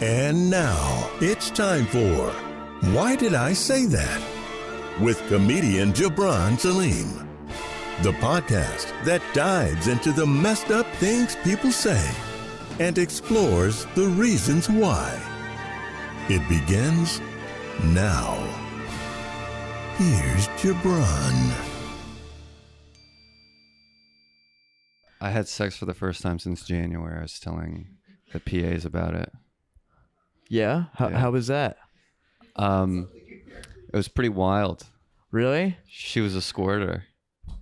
And now it's time for Why Did I Say That? With comedian Gibran Salim. The podcast that dives into the messed up things people say and explores the reasons why. It begins now. Here's Gibran. I had sex for the first time since January. I was telling the PAs about it. Yeah? How was that? It was pretty wild. Really? She was a squirter.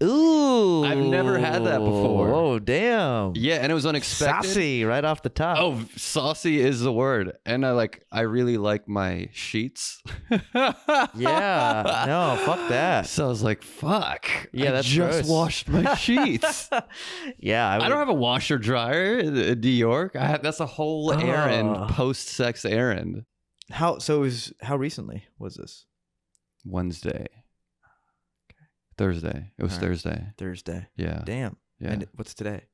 Ooh. I've never had that before. Oh, damn. Yeah, and it was unexpected. Saucy right off the top. Oh, saucy is the word. And I really like my sheets. Yeah. No, fuck that. So I was like, fuck. Yeah, that's I just gross. washed my sheets. Yeah. I don't have a washer dryer in New York. That's a whole errand, post-sex errand. How recently was this? Wednesday. Thursday. It was Thursday. Thursday. Yeah. Damn. Yeah. And what's today?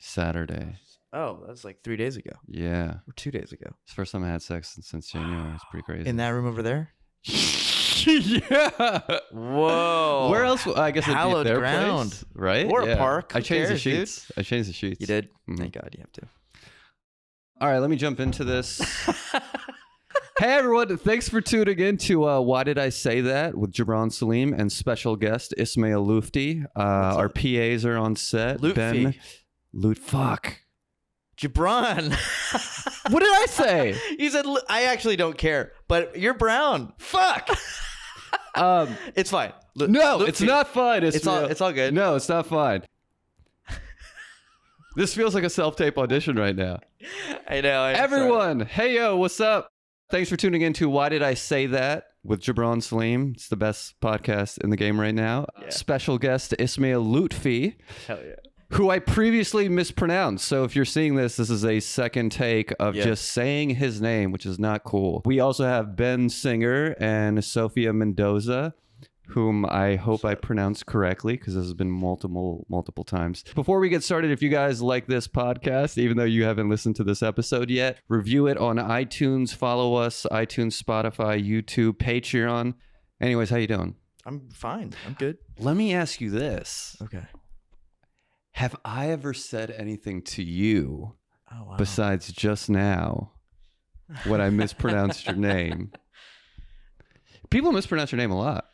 Saturday. Oh, that was like 3 days ago. Yeah. Or 2 days ago. It's the first time I had sex since January. It's pretty crazy. In that room over there? Yeah. Whoa. Where else? I guess it'd be Hallowed their ground. place, right? Or a park. I Who changed the cares, dude? sheets. I changed the sheets. You did? Mhm. Thank God you have to. All right, let me jump into this. Hey, everyone. Thanks for tuning in to Why Did I Say That? With Gibran Salim and special guest Ismael Loutfi. Our PAs are on set. Loutfi. Fuck. Gibran. What did I say? You said, I actually don't care, but you're brown. Fuck. It's fine. No, it's not fun. It's all good. No, it's not fun. This feels like a self-tape audition right now. I know. Everyone, hey, yo, what's up? Thanks for tuning in to Why Did I Say That? With Gibran Salim. It's the best podcast in the game right now. Yeah. Special guest Ismael Loutfi, Hell yeah. who I previously mispronounced. So if you're seeing this is a second take of just saying his name, which is not cool. We also have Ben Singer and Sofia Mendoza, whom I hope I pronounced correctly because this has been multiple times. Before we get started, if you guys like this podcast, even though you haven't listened to this episode yet, review it on iTunes, follow us, iTunes, Spotify, YouTube, Patreon. Anyways, how you doing? I'm fine. I'm good. Let me ask you this. Okay. Have I ever said anything to you Oh, wow. besides just now when I mispronounced your name? People mispronounce your name a lot.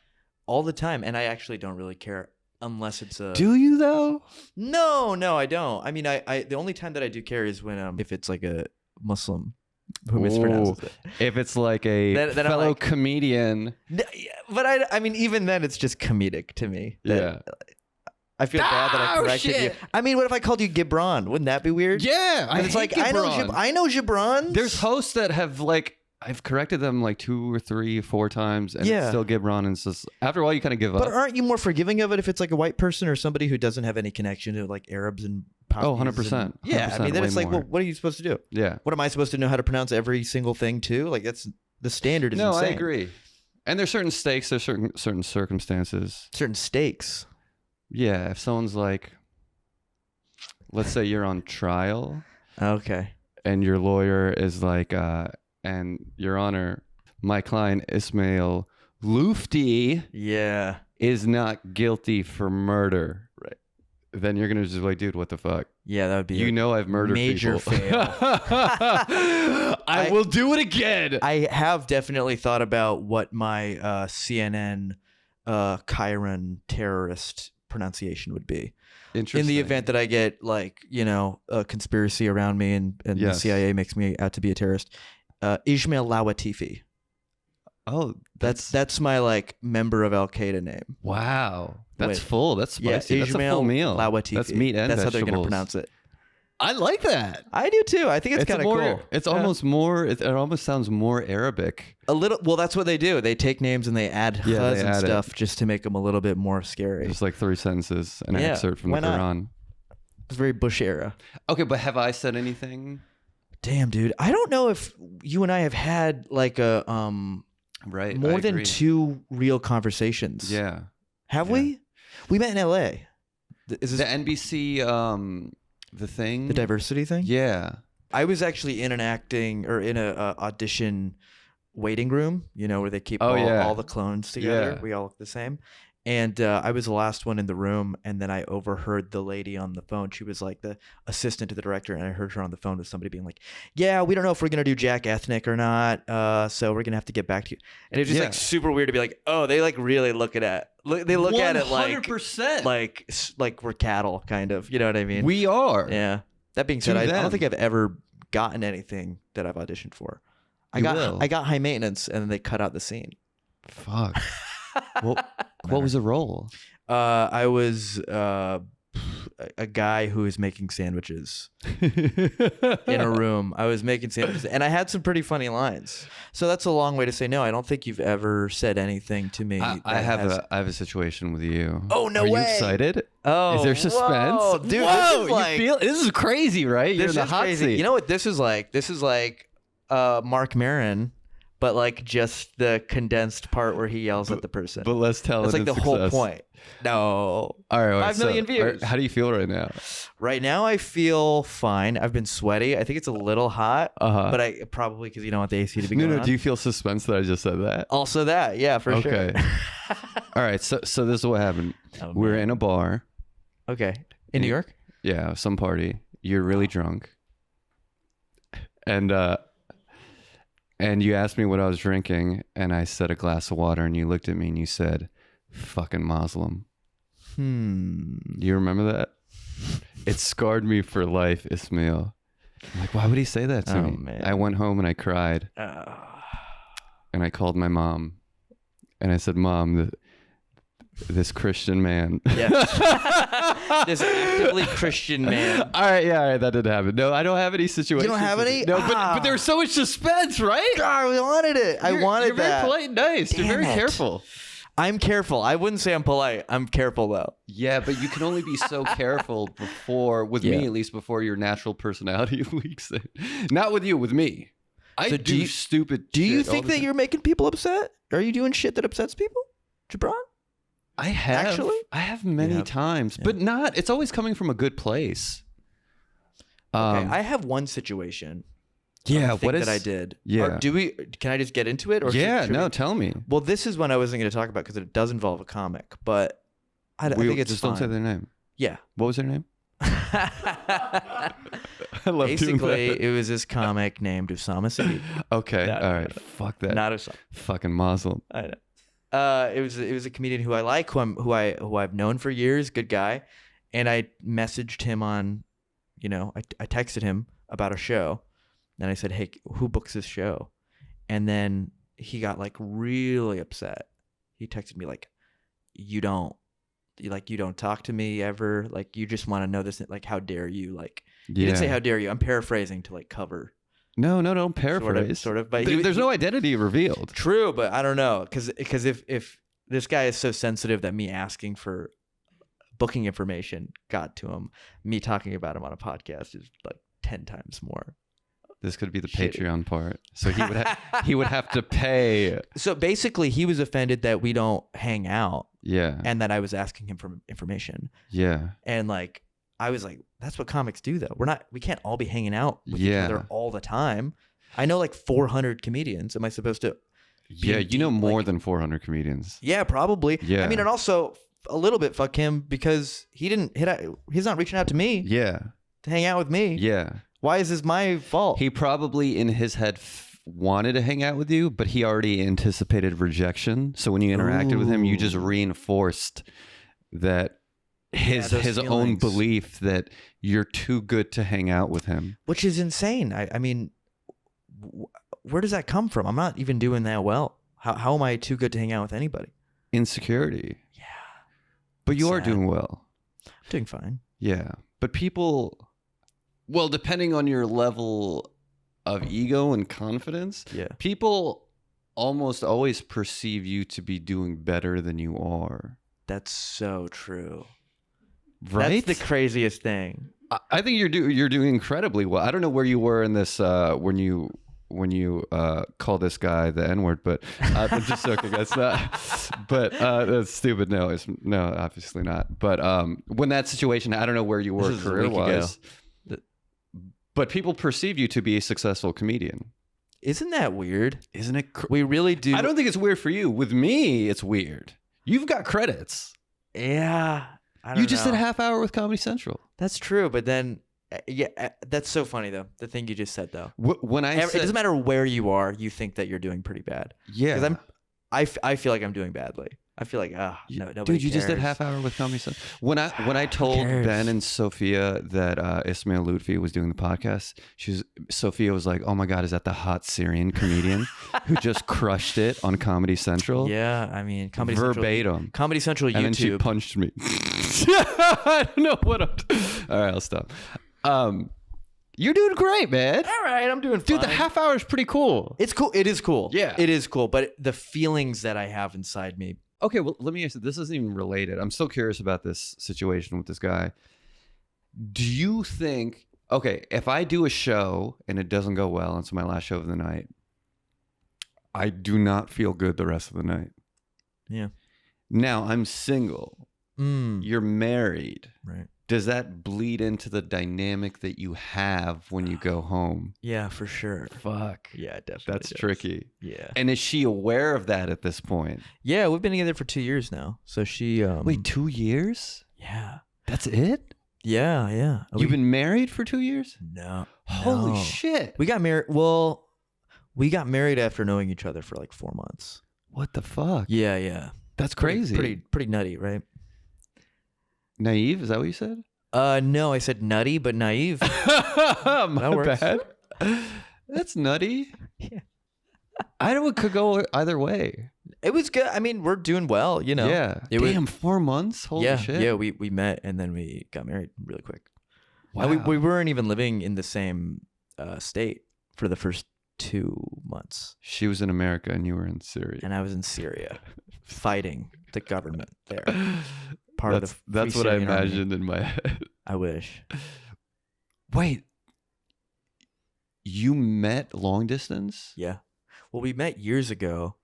All the time, and I actually don't really care unless it's a. Do you though? No, I don't. I mean, I the only time that I do care is when if it's like a Muslim who mispronounces it. If it's like a Then I'm fellow like- comedian. But I mean, even then, it's just comedic to me. Yeah. I feel bad that I corrected you. shit. I mean, what if I called you Gibran? Wouldn't that be weird? Yeah, And it's like I know Gibran. There's hosts that have I've corrected them like 2 or 3 or 4 times, and it's still Gibran. And it's just after a while you kind of give up. But aren't you more forgiving of it if it's like a white person or somebody who doesn't have any connection to like Arabs and Oh, Pakis 100%. and- Yeah, I mean, then way it's like, more. well, what are you supposed to do? Yeah. What am I supposed to know how to pronounce every single thing too? Like that's the standard is No, insane. I agree. And there's certain stakes. There's certain circumstances. Certain stakes. Yeah, if someone's like, let's say you're on trial. Okay. And your lawyer is like, and Your Honor, my client Ismael Loutfi Yeah. is not guilty for murder. Right. Then you're gonna just be like, dude, what the fuck? Yeah, that would be. You know I've murdered major people. fail. I will do it again. I have definitely thought about what my CNN Chiron terrorist pronunciation would be. Interesting. In the event that I get like, a conspiracy around me and the Yes. CIA makes me out to be a terrorist. Ismael Loutfi. Oh, That's my like member of Al Qaeda name. wow. That's Wait. full. That's spicy. That's a Ismael full meal. Loutfi. That's meat and That's vegetables. how they're going to pronounce it. I like that. I do too. I think it's kind of cool. It's Yeah. almost more. It almost sounds more Arabic. A little. Well, that's what they do. They take names and they add Yeah, chaz they and add it. stuff just to make them a little bit more scary. Just like 3 sentences, an Yeah, excerpt from the why not? Quran. It's very Bush era. Okay, but have I said anything? Damn, dude. I don't know if you and I have had like a Right. more I than agree. 2 real conversations. Yeah. Have Yeah. we? We met in LA. Is this The NBC, the thing. the diversity thing? Yeah. I was actually in a audition waiting room, where they keep all the clones together. Yeah. We all look the same. And I was the last one in the room, and then I overheard the lady on the phone. She was like the assistant to the director, and I heard her on the phone with somebody being like, "Yeah, we don't know if we're gonna do Jack Ethnic or not, so we're gonna have to get back to you." And it's just like super weird to be like, "Oh, they like really look at it like 100%. like we're cattle, kind of." You know what I mean? We are. Yeah. That being said, I don't think I've ever gotten anything that I've auditioned for. I got High Maintenance, and then they cut out the scene. Fuck. What was the role? I was a guy who was making sandwiches in a room. I was making sandwiches, and I had some pretty funny lines. So that's a long way to say no. I don't think you've ever said anything to me. I have a situation with you. Oh, no way! Are you excited? Oh, is there suspense? Whoa, dude, this is crazy, right? You're in the hot seat. You know what this is like? This is like Mark Maron. But like just the condensed part where he yells at the person. But let's tell it. That's like the whole point. No. All right. 5 million views. How do you feel right now? Right now I feel fine. I've been sweaty. I think it's a little hot. But I probably because you don't want the AC to be going on. Do you feel suspense that I just said that? Also that. Yeah, for sure. Okay. All right. So this is what happened. We're in a bar. Okay. In New York? Yeah. Some party. You're really drunk. And you asked me what I was drinking, and I said a glass of water, and you looked at me and you said, "Fucking Muslim." Do you remember that? It scarred me for life, Ismael. I'm like, why would he say that to me? Man. I went home and I cried. And I called my mom, and I said, "Mom, this Christian man." Yes. This actively Christian man. All right, that didn't happen. No, I don't have any situations. You don't have any? No, but there was so much suspense, right? God, I wanted it. I wanted you're that. You're very polite and nice. Damn you're very it. careful. I'm careful. I wouldn't say I'm polite. I'm careful, though. Yeah, but you can only be so careful me at least, before your natural personality leaks in. Not with you, with me. I do stupid Do you shit think that you're making people upset? Are you doing shit that upsets people, Gibran? I have. Actually? I have many times, but not. It's always coming from a good place. Okay, I have one situation. What is that I did? Yeah. Or can I just get into it? Or tell me. Well, this is one I wasn't going to talk about because it does involve a comic, but I think it's just fine. don't say their name. Yeah. What was their name? I love Basically, it was this comic named Usama Sadiq. Okay. All right. Fuck that. Not Usama. Fucking Muslim. I know. It was a comedian who I like, who I've known for years, good guy, and I messaged him on, I texted him about a show, and I said, "Hey, who books this show?" And then he got like really upset. He texted me like, "You don't talk to me ever. Like you just want to know this. Like how dare you? Like he didn't say how dare you. I'm paraphrasing to like cover." No, don't paraphrase. Sort of. But there's no identity revealed. True, but I don't know because if this guy is so sensitive that me asking for booking information got to him, me talking about him on a podcast is like 10 times more. This could be the Patreon part. So he would have to pay. So basically, he was offended that we don't hang out. Yeah. And that I was asking him for information. Yeah. And like I was like, that's what comics do though. We can't all be hanging out with each other all the time. I know like 400 comedians. Am I supposed to? You know more than 400 comedians. Yeah, probably. Yeah. I mean, and also a little bit fuck him because he's not reaching out to me. Yeah. To hang out with me. Yeah. Why is this my fault? He probably in his head wanted to hang out with you, but he already anticipated rejection. So when you interacted with him, you just reinforced that his own belief that you're too good to hang out with him. Which is insane. I mean, where does that come from? I'm not even doing that well. How am I too good to hang out with anybody? Insecurity. Yeah. But you are doing well. I'm doing fine. Yeah. But people, well, depending on your level of ego and confidence, people almost always perceive you to be doing better than you are. That's so true. Right? That's the craziest thing. I think you're doing incredibly well. I don't know where you were in this when you call this guy the N-word, but I'm just joking. That's not. But that's stupid. No, obviously not. But when that situation, I don't know where you were career-wise. But people perceive you to be a successful comedian. Isn't that weird? Isn't it? We really do. I don't think it's weird for you. With me, it's weird. You've got credits. Yeah. I don't You just know. did a half hour with Comedy Central. That's true. But then, that's so funny, though. The thing you just said, though. When I It said, doesn't matter where you are, you think that you're doing pretty bad. yeah. Because I feel like I'm doing badly. I feel like, nobody Dude, you just did cares. half hour with Comedy Central. When I told cares? Ben and Sophia that Ismael Loutfi was doing the podcast, Sophia was like, "Oh my God, is that the hot Syrian comedian who just crushed it on Comedy Central?" Yeah, I mean, Verbatim. Comedy Central YouTube. And then she punched me. I don't know what all right, I'll stop. You're doing great, man. All right, I'm doing fine. Dude, the half hour is pretty cool. It's cool. It is cool. Yeah. It is cool. But the feelings that I have inside me. Okay, well, let me ask you, this isn't even related. I'm still curious about this situation with this guy. Do you think, okay, if I do a show and it doesn't go well, it's my last show of the night, I do not feel good the rest of the night. Yeah. Now, I'm single. You're married. Right. Does that bleed into the dynamic that you have when you go home? Yeah, for sure. Fuck. Yeah, definitely. That's does. tricky. Yeah. And is she aware of that at this point? Yeah, we've been together for 2 years now. So she Wait, 2 years? Yeah. That's it? Yeah, yeah. You've been married for 2 years? No. Holy no. shit. We got married. Well, we got married after knowing each other for like 4 months. What the fuck? Yeah, yeah. That's crazy. Pretty nutty, right? Naive? Is that what you said? No, I said nutty, but naive. My works. bad. That's nutty. Yeah. I know it could go either way. It was good. I mean, we're doing well, you know. Yeah. Damn, 4 months? Holy shit. Yeah, we met and then we got married really quick. Wow. And we weren't even living in the same state for the first 2 months. She was in America and you were in Syria. And I was in Syria fighting the government there. That's what I imagined in my head. I wish. Wait. You met long distance? Yeah. Well, we met years ago,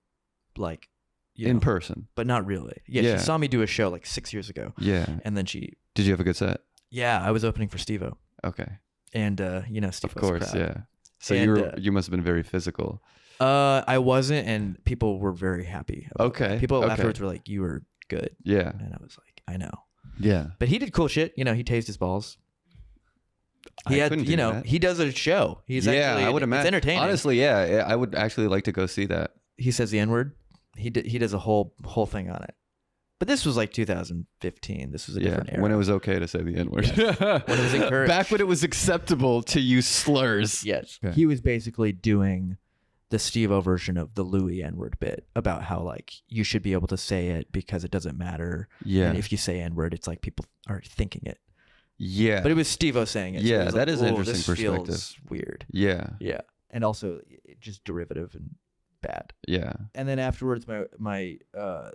like, in person. but not really. Yeah, Yeah. she saw me do a show like 6 years ago. Yeah. And then she, Did you have a good set? yeah, I was opening for Steve-O. Okay. And, Steve-O's Of course, crowd. yeah. So And, you must have been very physical. I wasn't, and people were very happy. About Okay. that. People okay. afterwards were like, "You were good," Yeah. and I was like, "I know." Yeah. But he did cool shit. You know, he tased his balls. I couldn't do that. He does a show. He's actually, I would imagine. It's entertaining. Honestly, yeah, I would actually like to go see that. He says the N-word. He does a whole thing on it. But this was like 2015. This was a different era. When it was okay to say the N-word. When it was encouraged. Back when it was acceptable to use slurs. Yes. Okay. He was basically doing the Steve-O version of the Louis N-word bit about how like you should be able to say it because it doesn't matter. Yeah. And if you say N-word, it's like people are thinking it. Yeah. But it was Steve-O saying it. So Yeah, it was that like, is an "Ooh, interesting this feels perspective." weird. Yeah. Yeah. And also just derivative and bad. Yeah. And then afterwards, my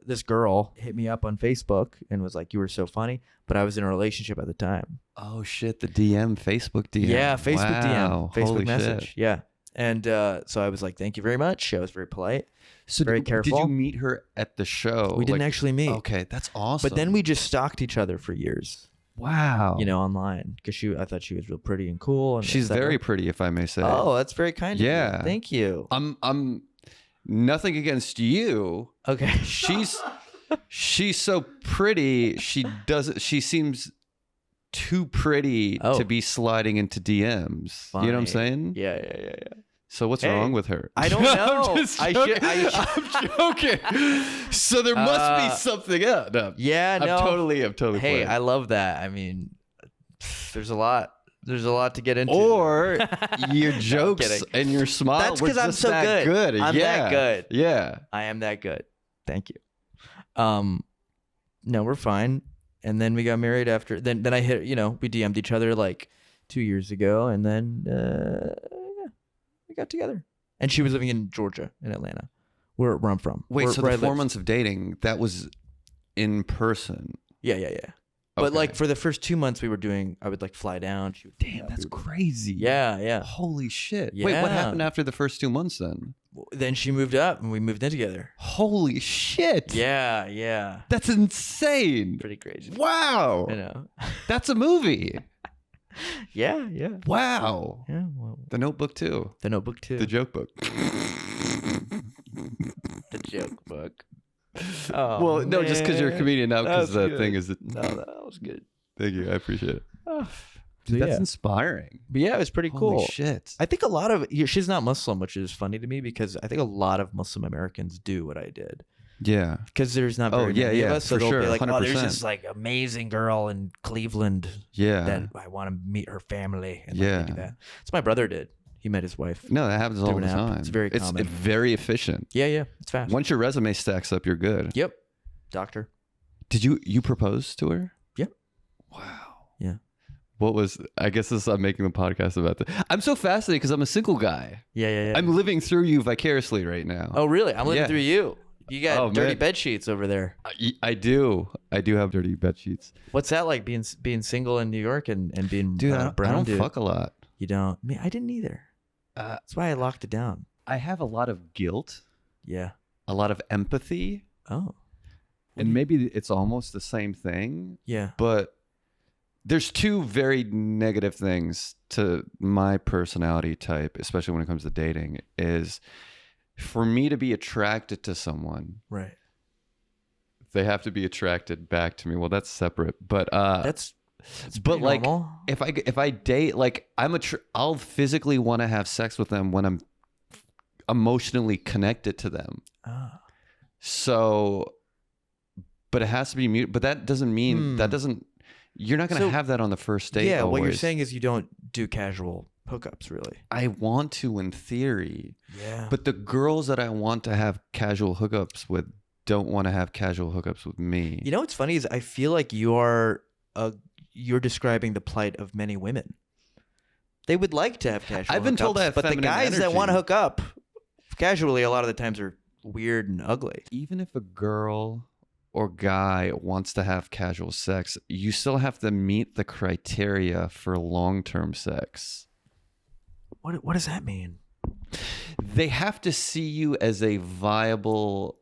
this girl hit me up on Facebook and was like, "You were so funny," but I was in a relationship at the time. Oh shit, the DM, Facebook DM. Yeah, Facebook Wow. DM, Facebook Holy message. shit. Yeah. And so I was like, "Thank you very much." I was very polite. So Very did careful. you meet her at the show? We didn't Like- actually meet. Okay, that's awesome. But then we just stalked each other for years, wow. you know, online because I thought she was real pretty and cool. And She's et cetera. very pretty, if I may say. Oh, that's very kind of Yeah. you. Thank you. I'm nothing against you. Okay. She's so pretty. She seems too pretty Oh. to be sliding into DMs. You know what I'm Funny. saying? Yeah. So what's Hey, wrong with her? I don't know. I'm just I joking. should- I'm joking. So there must be something else. No, Yeah. No. I'm totally Hey, playing. I love that. I mean, there's a lot to get into. Or your No, I'm jokes kidding. and your smile That's were 'cause I'm just so that good. good. I'm yeah. that good. Yeah. I am that good. Thank you. No, we're fine. And then we got married after. Then I hit. You know, we DM'd each other like 2 years ago, and then yeah, we got together. And she was living in Georgia, in Atlanta, where I'm from. Wait, so where the I 4 live. months of dating, that was in person? Yeah. But Okay. like for the first 2 months, I would like fly down. She would Damn, that's crazy. Yeah. Holy shit. Wait, what Yeah. happened after the first 2 months then? Then she moved up, and we moved in together. Holy shit. Yeah. That's insane. Pretty crazy. Wow. I know. That's a movie. Yeah. Wow. Yeah. Well, The Notebook too. The Notebook too. The Joke Book. The Joke Book. Oh, Well, no, just because you're a comedian now, because the thing is that. No, that was good. Thank you. I appreciate it. Dude, That's inspiring. But yeah, it was pretty cool. Holy shit. I think a lot of she's not Muslim, which is funny to me because I think a lot of Muslim Americans do what I did. Yeah. Because there's not very many of us, so for they'll sure, be like, "Oh, 100%. there's this like amazing girl in Cleveland Yeah. that I want to meet her family." And Yeah. like, they do that. That's what my brother did. He met his wife. No, that happens all Through the an app. time. It's very common. It's very efficient. Yeah, it's fast. Once your resume stacks up, you're good. Yep, doctor. Did you propose to her? Yep. Wow. Yeah. What was? I guess I'm making the podcast about that. I'm so fascinated because I'm a single guy. Yeah. I'm living through you vicariously right now. Oh, really? I'm living Yeah. through you. You got dirty man. bed sheets over there. I do. I do have dirty bed sheets. What's that like being single in New York and being Dude, I brown don't dude? fuck a lot. You don't? I didn't either. That's why I locked it down. I have a lot of guilt, Yeah. a lot of empathy, Oh. and maybe it's almost the same thing, Yeah. but there's two very negative things to my personality type, especially when it comes to dating, is for me to be attracted to someone, Right. they have to be attracted back to me. Well, that's separate, but That's but pretty like normal. if I date, like I'll physically want to have sex with them when I'm emotionally connected to them. Ah. So, but it has to be mute. But that doesn't mean that doesn't. You're not going to So, have that on the first date. Yeah, what you're always. saying is you don't do casual hookups, really. I want to, in theory, Yeah. but the girls that I want to have casual hookups with don't want to have casual hookups with me. You know what's funny is I feel like you're describing the plight of many women. They would like to have casual I've been hookups, told I have but the feminine guys that energy. want to hook up casually a lot of the times are weird and ugly. Even if a girl or guy wants to have casual sex, you still have to meet the criteria for long-term sex. What does that mean? They have to see you as a viable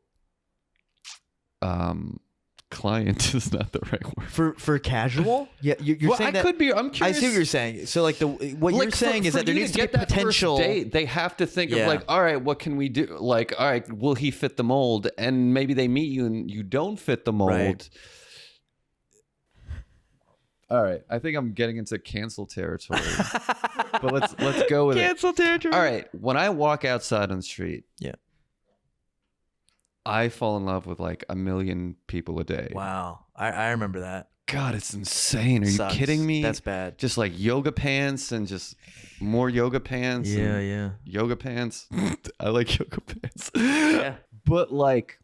client is not the right word. For casual? Yeah, you're Well, saying that. could be. I'm I curious. see what you're saying. So like what Like, you're saying is that there you needs to be get that potential. first date, they have to think Yeah. of like, all right, what can we do? Like, all right, will he fit the mold? And maybe they meet you and you don't fit the mold. Right. All right, I think I'm getting into cancel territory. But let's go with Cancel territory. it. All right, when I walk outside on the street, Yeah. I fall in love with like 1 million people a day. Wow. I remember that. God, it's insane. Are Sucks. you kidding me? That's bad. Just like yoga pants and just more yoga pants. and Yeah. Yoga pants. I like yoga pants. Yeah. But like,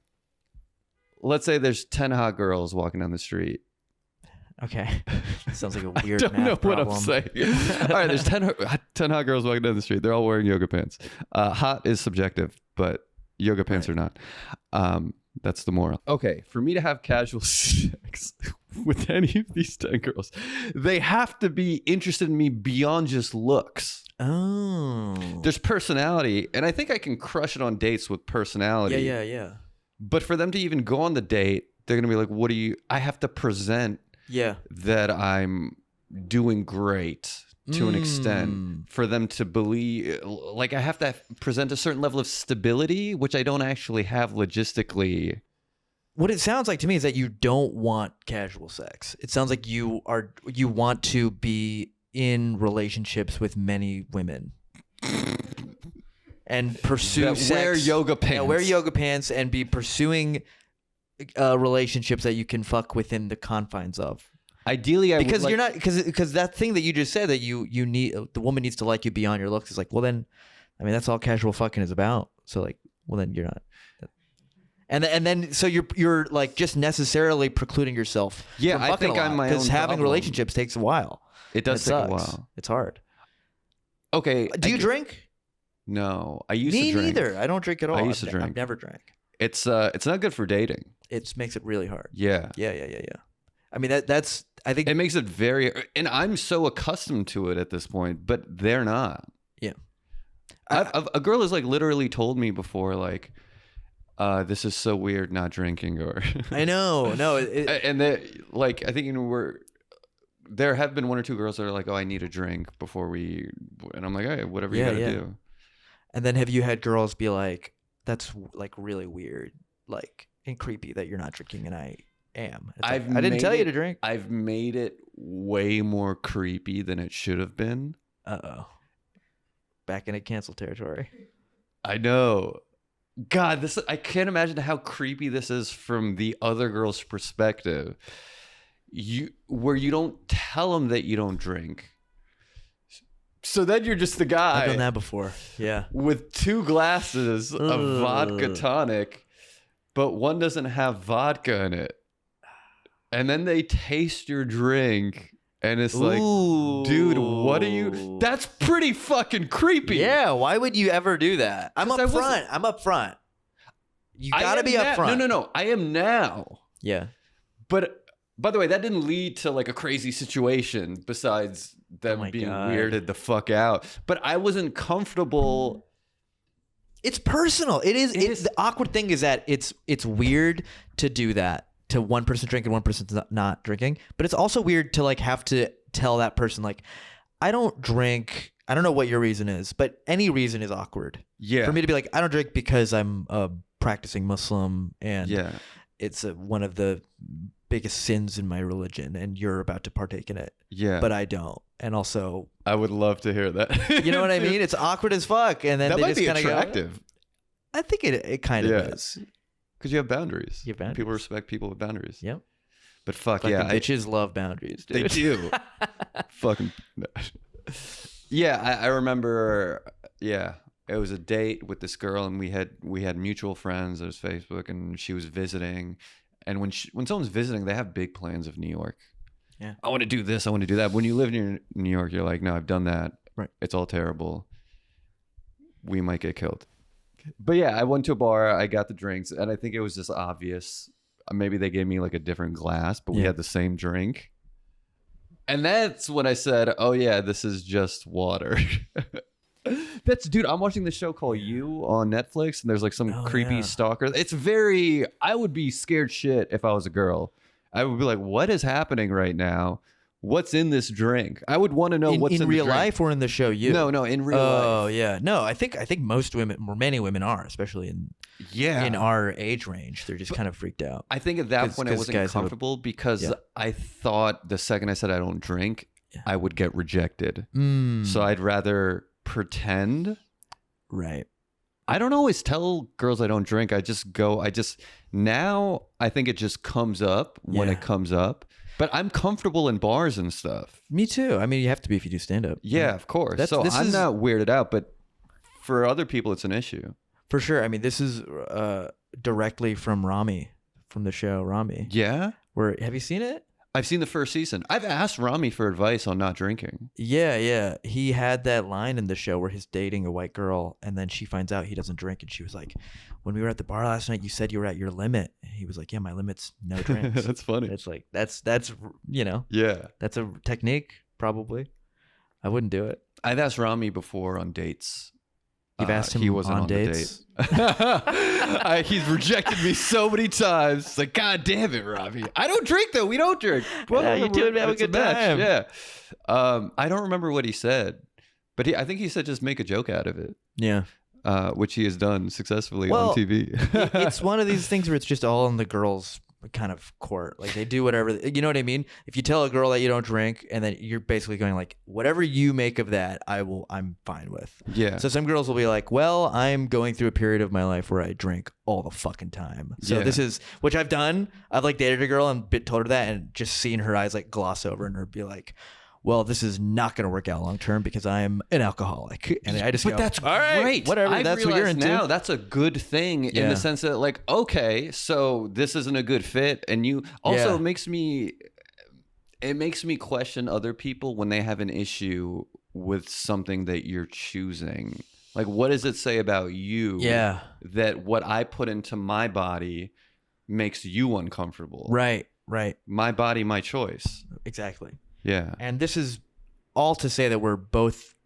let's say there's 10 hot girls walking down the street. Okay. Sounds like a weird I don't math know problem. what I'm saying. All right, there's 10 hot girls walking down the street. They're all wearing yoga pants. Hot is subjective, but yoga pants are not. That's the moral. Okay, for me to have casual sex with any of these 10 girls, they have to be interested in me beyond just looks. Oh. There's personality, and I think I can crush it on dates with personality. Yeah. But for them to even go on the date, they're going to be like, what do you... I have to present Yeah. that I'm doing great to an extent for them to believe. Like, I have to present a certain level of stability, which I don't actually have logistically. What it sounds like to me is that you don't want casual sex. It sounds like you want to be in relationships with many women. And pursue That sex. wear yoga pants. Yeah, wear yoga pants and be pursuing relationships that you can fuck within the confines of. Ideally, I would Because like, you're not because that thing that you just said that you need the woman needs to like you beyond your looks is like, well then, I mean that's all casual fucking is about. So like, well then you're not. And then so you're like just necessarily precluding yourself. Yeah, from I fucking think a lot, I'm my because own having problem. relationships takes a while. It does And take a sucks. while. It's hard. Okay. Do you drink? No, I used Me to drink. neither. I don't drink at all. I used to I've drink. never drank. It's not good for dating. It makes it really hard. Yeah. Yeah. I mean that's I think It makes it very, and I'm so accustomed to it at this point, but they're not. Yeah. A girl has like literally told me before, like, this is so weird not drinking, or I know. No. and they like, I think there have been one or two girls that are like, oh, I need a drink before we, and I'm like, hey, whatever you gotta do. And then have you had girls be like, that's like really weird, like, and creepy that you're not drinking and I am. It's like, I didn't tell you to drink. I've made it way more creepy than it should have been. Uh-oh. Back into cancel territory. I know. God, I can't imagine how creepy this is from the other girl's perspective. Where you don't tell them that you don't drink. So then you're just the guy. I've done that before. Yeah. With 2 glasses of vodka tonic, but one doesn't have vodka in it. And then they taste your drink and it's like, dude, what are you? That's pretty fucking creepy. Yeah. Why would you ever do that? I'm up front. You gotta be up front. No. I am now. Yeah. But by the way, that didn't lead to like a crazy situation besides them being weirded the fuck out. But I wasn't comfortable. It's personal. It is. The awkward thing is that it's weird to do that to one person drinking, one person not drinking. But it's also weird to like have to tell that person like, I don't drink. I don't know what your reason is, but any reason is awkward. Yeah. For me to be like, I don't drink because I'm a practicing Muslim and it's one of the biggest sins in my religion and you're about to partake in it. Yeah. But I don't. And also, I would love to hear that. You know what I mean? It's awkward as fuck. And then that they might just be kind of attractive. I think it kind of is. Because you have boundaries. You have boundaries. People respect people with boundaries. Yep. But fuck Fucking yeah. bitches love boundaries, dude. They do. Fucking. Yeah, I remember. Yeah, it was a date with this girl, and we had mutual friends. It was Facebook, and she was visiting. And when someone's visiting, they have big plans of New York. Yeah, I want to do this. I want to do that. When you live near New York, you're like, no, I've done that. Right. It's all terrible. We might get killed. But yeah, I went to a bar. I got the drinks, and I think it was just obvious. Maybe they gave me like a different glass, but we had the same drink. And that's when I said, oh yeah, this is just water. Dude, I'm watching this show called You on Netflix, and there's like some creepy stalker. I would be scared shit if I was a girl. I would be like, what is happening right now? What's in this drink? I would want to know what's in real the drink. life or in the show You? No, in real life. Oh yeah. No, I think most women, or many women are, especially in our age range. They're just kind of freaked out. I think at that point I wasn't comfortable because I thought the second I said I don't drink, I would get rejected. So I'd rather pretend. Right. I don't always tell girls I don't drink. Now I think it just comes up when it comes up. But I'm comfortable in bars and stuff. Me too. I mean, you have to be if you do stand up. Yeah, of course. I'm not weirded out, but for other people, it's an issue. For sure. I mean, this is directly from Rami, from the show Rami. Yeah? Have you seen it? I've seen the first season. I've asked Rami for advice on not drinking. Yeah. He had that line in the show where he's dating a white girl, and then she finds out he doesn't drink, and she was like, when we were at the bar last night, you said you were at your limit. And he was like, yeah, my limit's no drinks. That's funny. It's like, that's that's a technique, probably. I wouldn't do it. I've asked Rami before on dates. You've asked him he wasn't on dates? The date. He's rejected me so many times. It's like, God damn it, Rami. I don't drink, though. We don't drink. Well, you two would have a good time. Yeah. I don't remember what he said, but I think he said just make a joke out of it. Yeah. Which he has done successfully on TV. It's one of these things where it's just all in the girls' kind of court. Like they do whatever, you know what I mean? If you tell a girl that you don't drink, and then you're basically going like, whatever you make of that, I'm fine with. Yeah. So some girls will be like, well, I'm going through a period of my life where I drink all the fucking time. So this is, which I've done. I've like dated a girl and told her that, and just seeing her eyes like gloss over and her be like, well, this is not going to work out long term because I'm an alcoholic. And I just that's all right, great. Whatever. That's what you're into. Now that's a good thing in the sense that like, okay, so this isn't a good fit. And you also makes me question other people when they have an issue with something that you're choosing. Like, what does it say about you? Yeah. That what I put into my body makes you uncomfortable. Right. My body, my choice. Exactly. Yeah. And this is all to say that we're both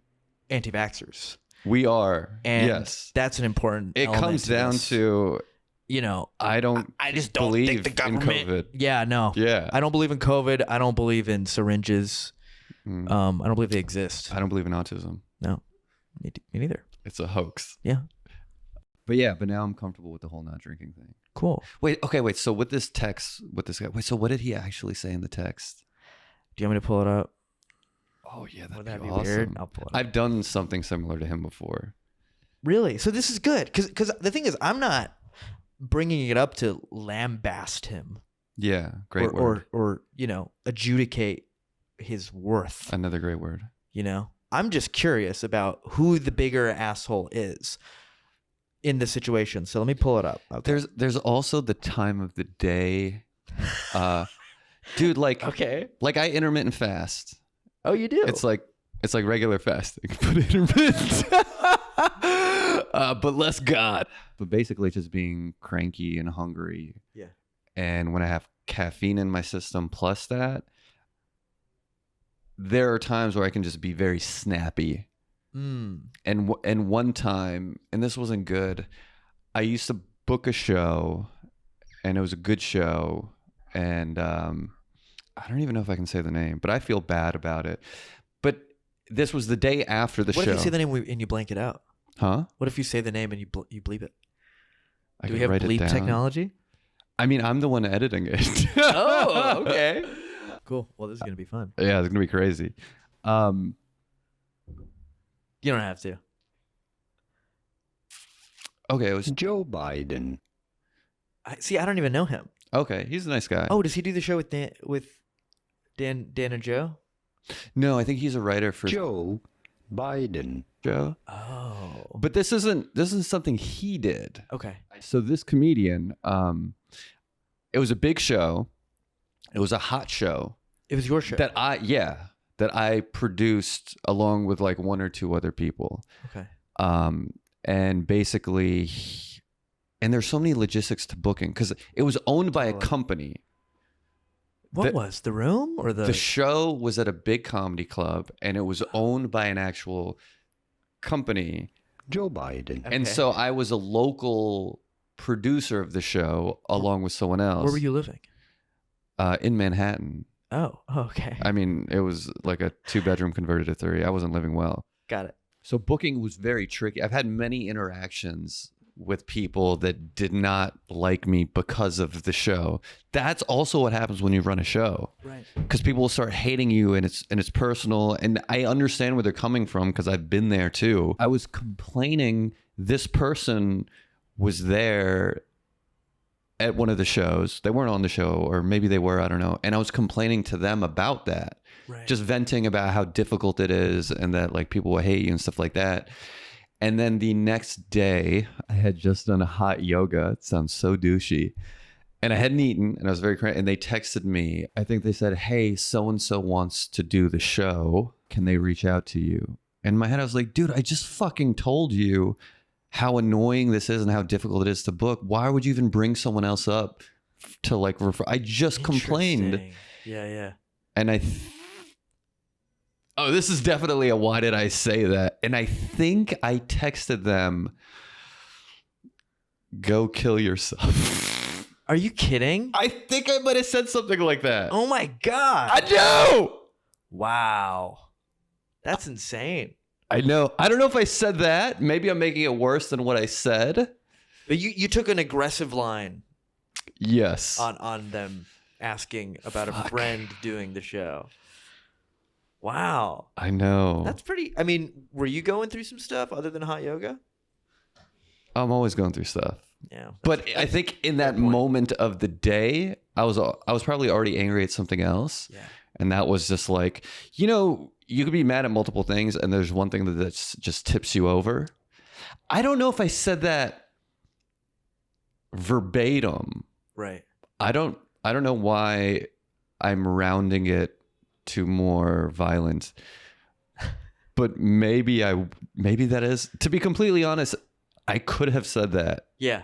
anti-vaxxers. We are. And yes. that's an important It element comes down to I don't. I just don't believe think the government. in COVID. Yeah, no. Yeah. I don't believe in COVID. I don't believe in syringes. I don't believe they exist. I don't believe in autism. No, me neither. It's a hoax. Yeah. But now I'm comfortable with the whole not drinking thing. Cool. Wait. So with this text, with this guy. Wait. So what did he actually say in the text? Do you want me to pull it up? Oh yeah, Would that'd that be be awesome. weird? I'll pull it up. I've done something similar to him before. Really? So this is good because the thing is, I'm not bringing it up to lambast him. Yeah, great word. Or adjudicate his worth. Another great word. I'm just curious about who the bigger asshole is in the situation. So let me pull it up. Okay. There's also the time of the day. Dude, like I intermittent fast. Oh, you do? It's like regular fasting, but intermittent. But less God. But basically just being cranky and hungry. Yeah. And when I have caffeine in my system plus that, there are times where I can just be very snappy. And one time, and this wasn't good, I used to book a show, and it was a good show, and I don't even know if I can say the name, but I feel bad about it. But this was the day after the show. What if you say the name and you blank it out? Huh? What if you say the name and you bleep it? Do we have bleep technology? I mean, I'm the one editing it. Oh, okay. Cool. Well, this is going to be fun. Yeah, it's going to be crazy. You don't have to. Okay, it was Joe Biden. I don't even know him. Okay, he's a nice guy. Oh, does he do the show with Dan and Joe? No, I think he's a writer for Joe Biden. Joe. Oh. But this isn't something he did. Okay. So this comedian, it was a big show. It was a hot show. It was your show. That I produced along with like one or two other people. Okay. And basically, and there's so many logistics to booking because it was owned by a company. What was the room or the show was at a big comedy club and it was owned by an actual company. Joe Biden. Okay. And so I was a local producer of the show along with someone else. Where were you living? In Manhattan. Oh, okay. I mean, it was like a 2-bedroom converted to 3. I wasn't living well. Got it. So booking was very tricky. I've had many interactions with people that did not like me because of the show. That's also what happens when you run a show. Right. Because people will start hating you and it's personal. And I understand where they're coming from because I've been there too. I was complaining this person was there at one of the shows. They weren't on the show, or maybe they were, I don't know. And I was complaining to them about that. Right. Just venting about how difficult it is and that like people will hate you and stuff like that. And then the next day, I had just done a hot yoga. It sounds so douchey. And I hadn't eaten, and I was very cranky. And they texted me. I think they said, hey, so-and-so wants to do the show. Can they reach out to you? And in my head, I was like, dude, I just fucking told you how annoying this is and how difficult it is to book. Why would you even bring someone else up to like refer? I just complained. Yeah. And oh, this is definitely a why did I say that? And I think I texted them, go kill yourself. Are you kidding? I think I might have said something like that. Oh my God. I know. Wow. That's insane. I know. I don't know if I said that. Maybe I'm making it worse than what I said. But you took an aggressive line Yes. on them asking about a friend doing the show. Wow. I know. That's pretty. I mean, were you going through some stuff other than hot yoga? I'm always going through stuff. Yeah. But I think in that moment of the day, I was probably already angry at something else. Yeah. And that was just like, you could be mad at multiple things and there's one thing that just tips you over. I don't know if I said that verbatim. Right. I don't know why I'm rounding it to more violent. But maybe that is, to be completely honest, I could have said that. Yeah.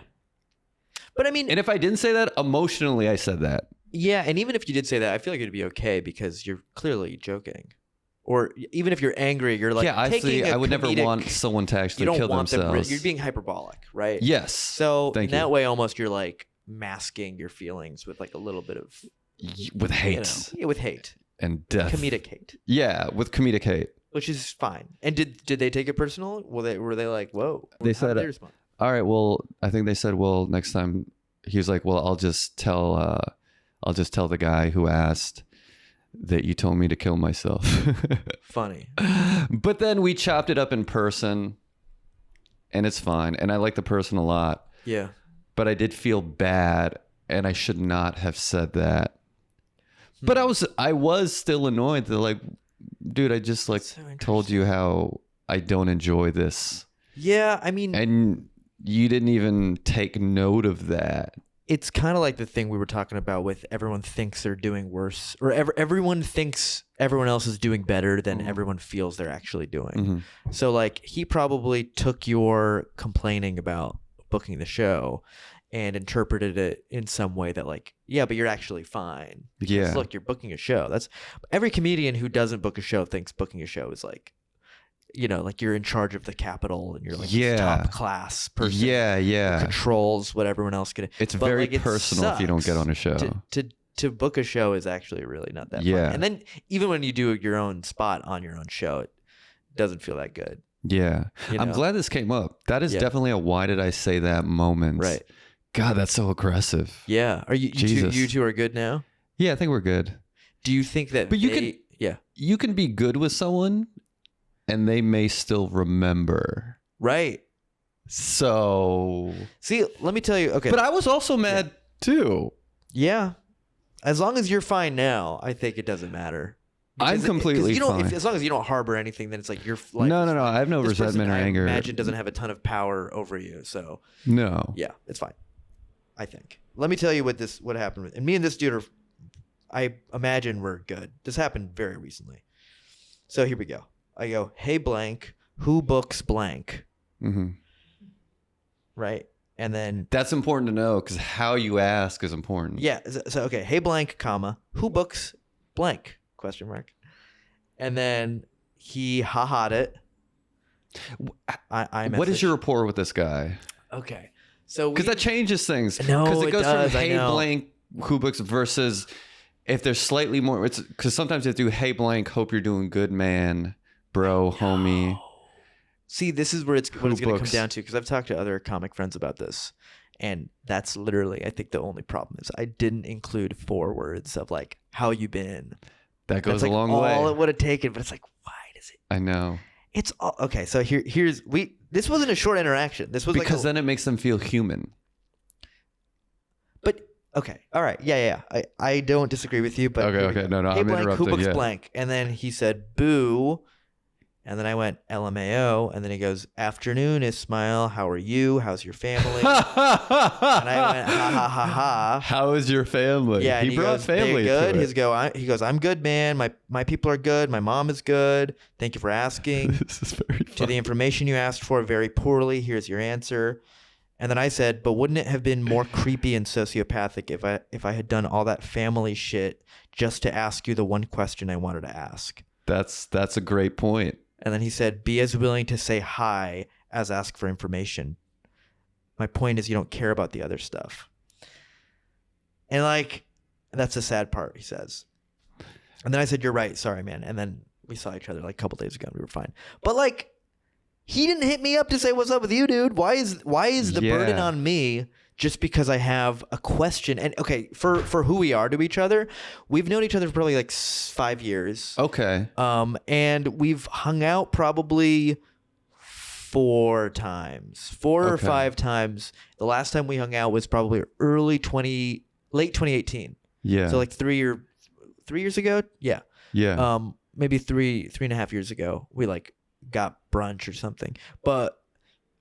But I mean, and if I didn't say that, emotionally I said that. Yeah, and even if you did say that, I feel like it'd be okay because you're clearly joking. or even if you're angry, you're like, yeah, I would never want someone to actually kill themselves. You're being hyperbolic, right? Yes. So in that way, almost you're like masking your feelings with like a little bit of with hate, with hate and death, comedic hate. Yeah, with comedic hate, which is fine. And did they take it personal? Were they like, whoa? They said, all right, well, I think they said, well, next time. He was like, well, I'll just tell the guy who asked that you told me to kill myself. Funny. But then we chopped it up in person, and it's fine. And I like the person a lot. Yeah. But I did feel bad, and I should not have said that. But I was still annoyed. They're like, dude, I just like told you how I don't enjoy this. Yeah, I mean, and you didn't even take note of that. It's kind of like the thing we were talking about with everyone thinks they're doing worse, or everyone thinks everyone else is doing better than everyone feels they're actually doing. Mm-hmm. So like he probably took your complaining about booking the show and interpreted it in some way that like, yeah, but you're actually fine. Because, yeah. Look, you're booking a show. That's every comedian who doesn't book a show thinks booking a show is like, you know, like you're in charge of the Capitol and you're like this top class person. Yeah, yeah. Who controls what everyone else can. It's very personal if you don't get on a show. To book a show is actually really not that fun. And then even when you do your own spot on your own show, it doesn't feel that good. Yeah. I'm glad this came up. That is definitely a why did I say that moment. Right. God, that's so aggressive. Yeah. Are you two are good now? Yeah, I think we're good. Do you think that you can be good with someone and they may still remember. Right. So. See, let me tell you. Okay. But I was also mad too. Yeah. As long as you're fine now, I think it doesn't matter. I'm completely fine. As long as you don't harbor anything, then it's like you're like. No. I have no resentment or anger. I imagine doesn't have a ton of power over you. So. No. Yeah, it's fine. I think. Let me tell you what happened with, and me and this dude I imagine we're good. This happened very recently. So here we go. I go, hey blank, who books blank? Mm-hmm. Right, and then that's important to know because how you ask is important. Yeah. So okay, hey blank, comma, who books blank? Question mark. And then he ha-ha'd it. What is your rapport with this guy? Okay. So because that changes things. No, because it goes does, from hey blank who books versus if there's slightly more. It's because sometimes they do hey blank hope you're doing good, man, bro, homie. See, this is what it's going to come down to because I've talked to other comic friends about this, and that's literally I think the only problem is I didn't include 4 words of like how you been. That goes that's a long all way. All it would have taken, but it's like why does it? I know. It's all okay. So here's this wasn't a short interaction. This was because then it makes them feel human. But okay, all right, yeah. I don't disagree with you, but okay, no, hey, I'm blank, interrupting. Who books blank? And then he said boo, and then I went LMAO, and then he goes afternoon, Ismael. How are you? How's your family? And I went ha ha ha ha. How is your family? Yeah, he brought family. Good. To it. He goes. I'm good, man. My people are good. My mom is good. Thank you for asking. This is very funny. To the information you asked for very poorly. Here's your answer. And then I said, but wouldn't it have been more creepy and sociopathic if I had done all that family shit just to ask you the one question I wanted to ask? That's a great point. And then he said, be as willing to say hi as ask for information. My point is you don't care about the other stuff. And like, that's the sad part, he says. And then I said, you're right. Sorry, man. And then we saw each other like a couple days ago and we were fine. But like, he didn't hit me up to say what's up with you, dude. Why is the burden on me just because I have a question? And okay, for who we are to each other, we've known each other for probably like 5 years. Okay. And we've hung out probably 4 times, 4 or 5 times. The last time we hung out was probably late 2018. Yeah. So like 3 years ago. Yeah. Yeah. Maybe 3.5 years ago, we like got brunch or something, but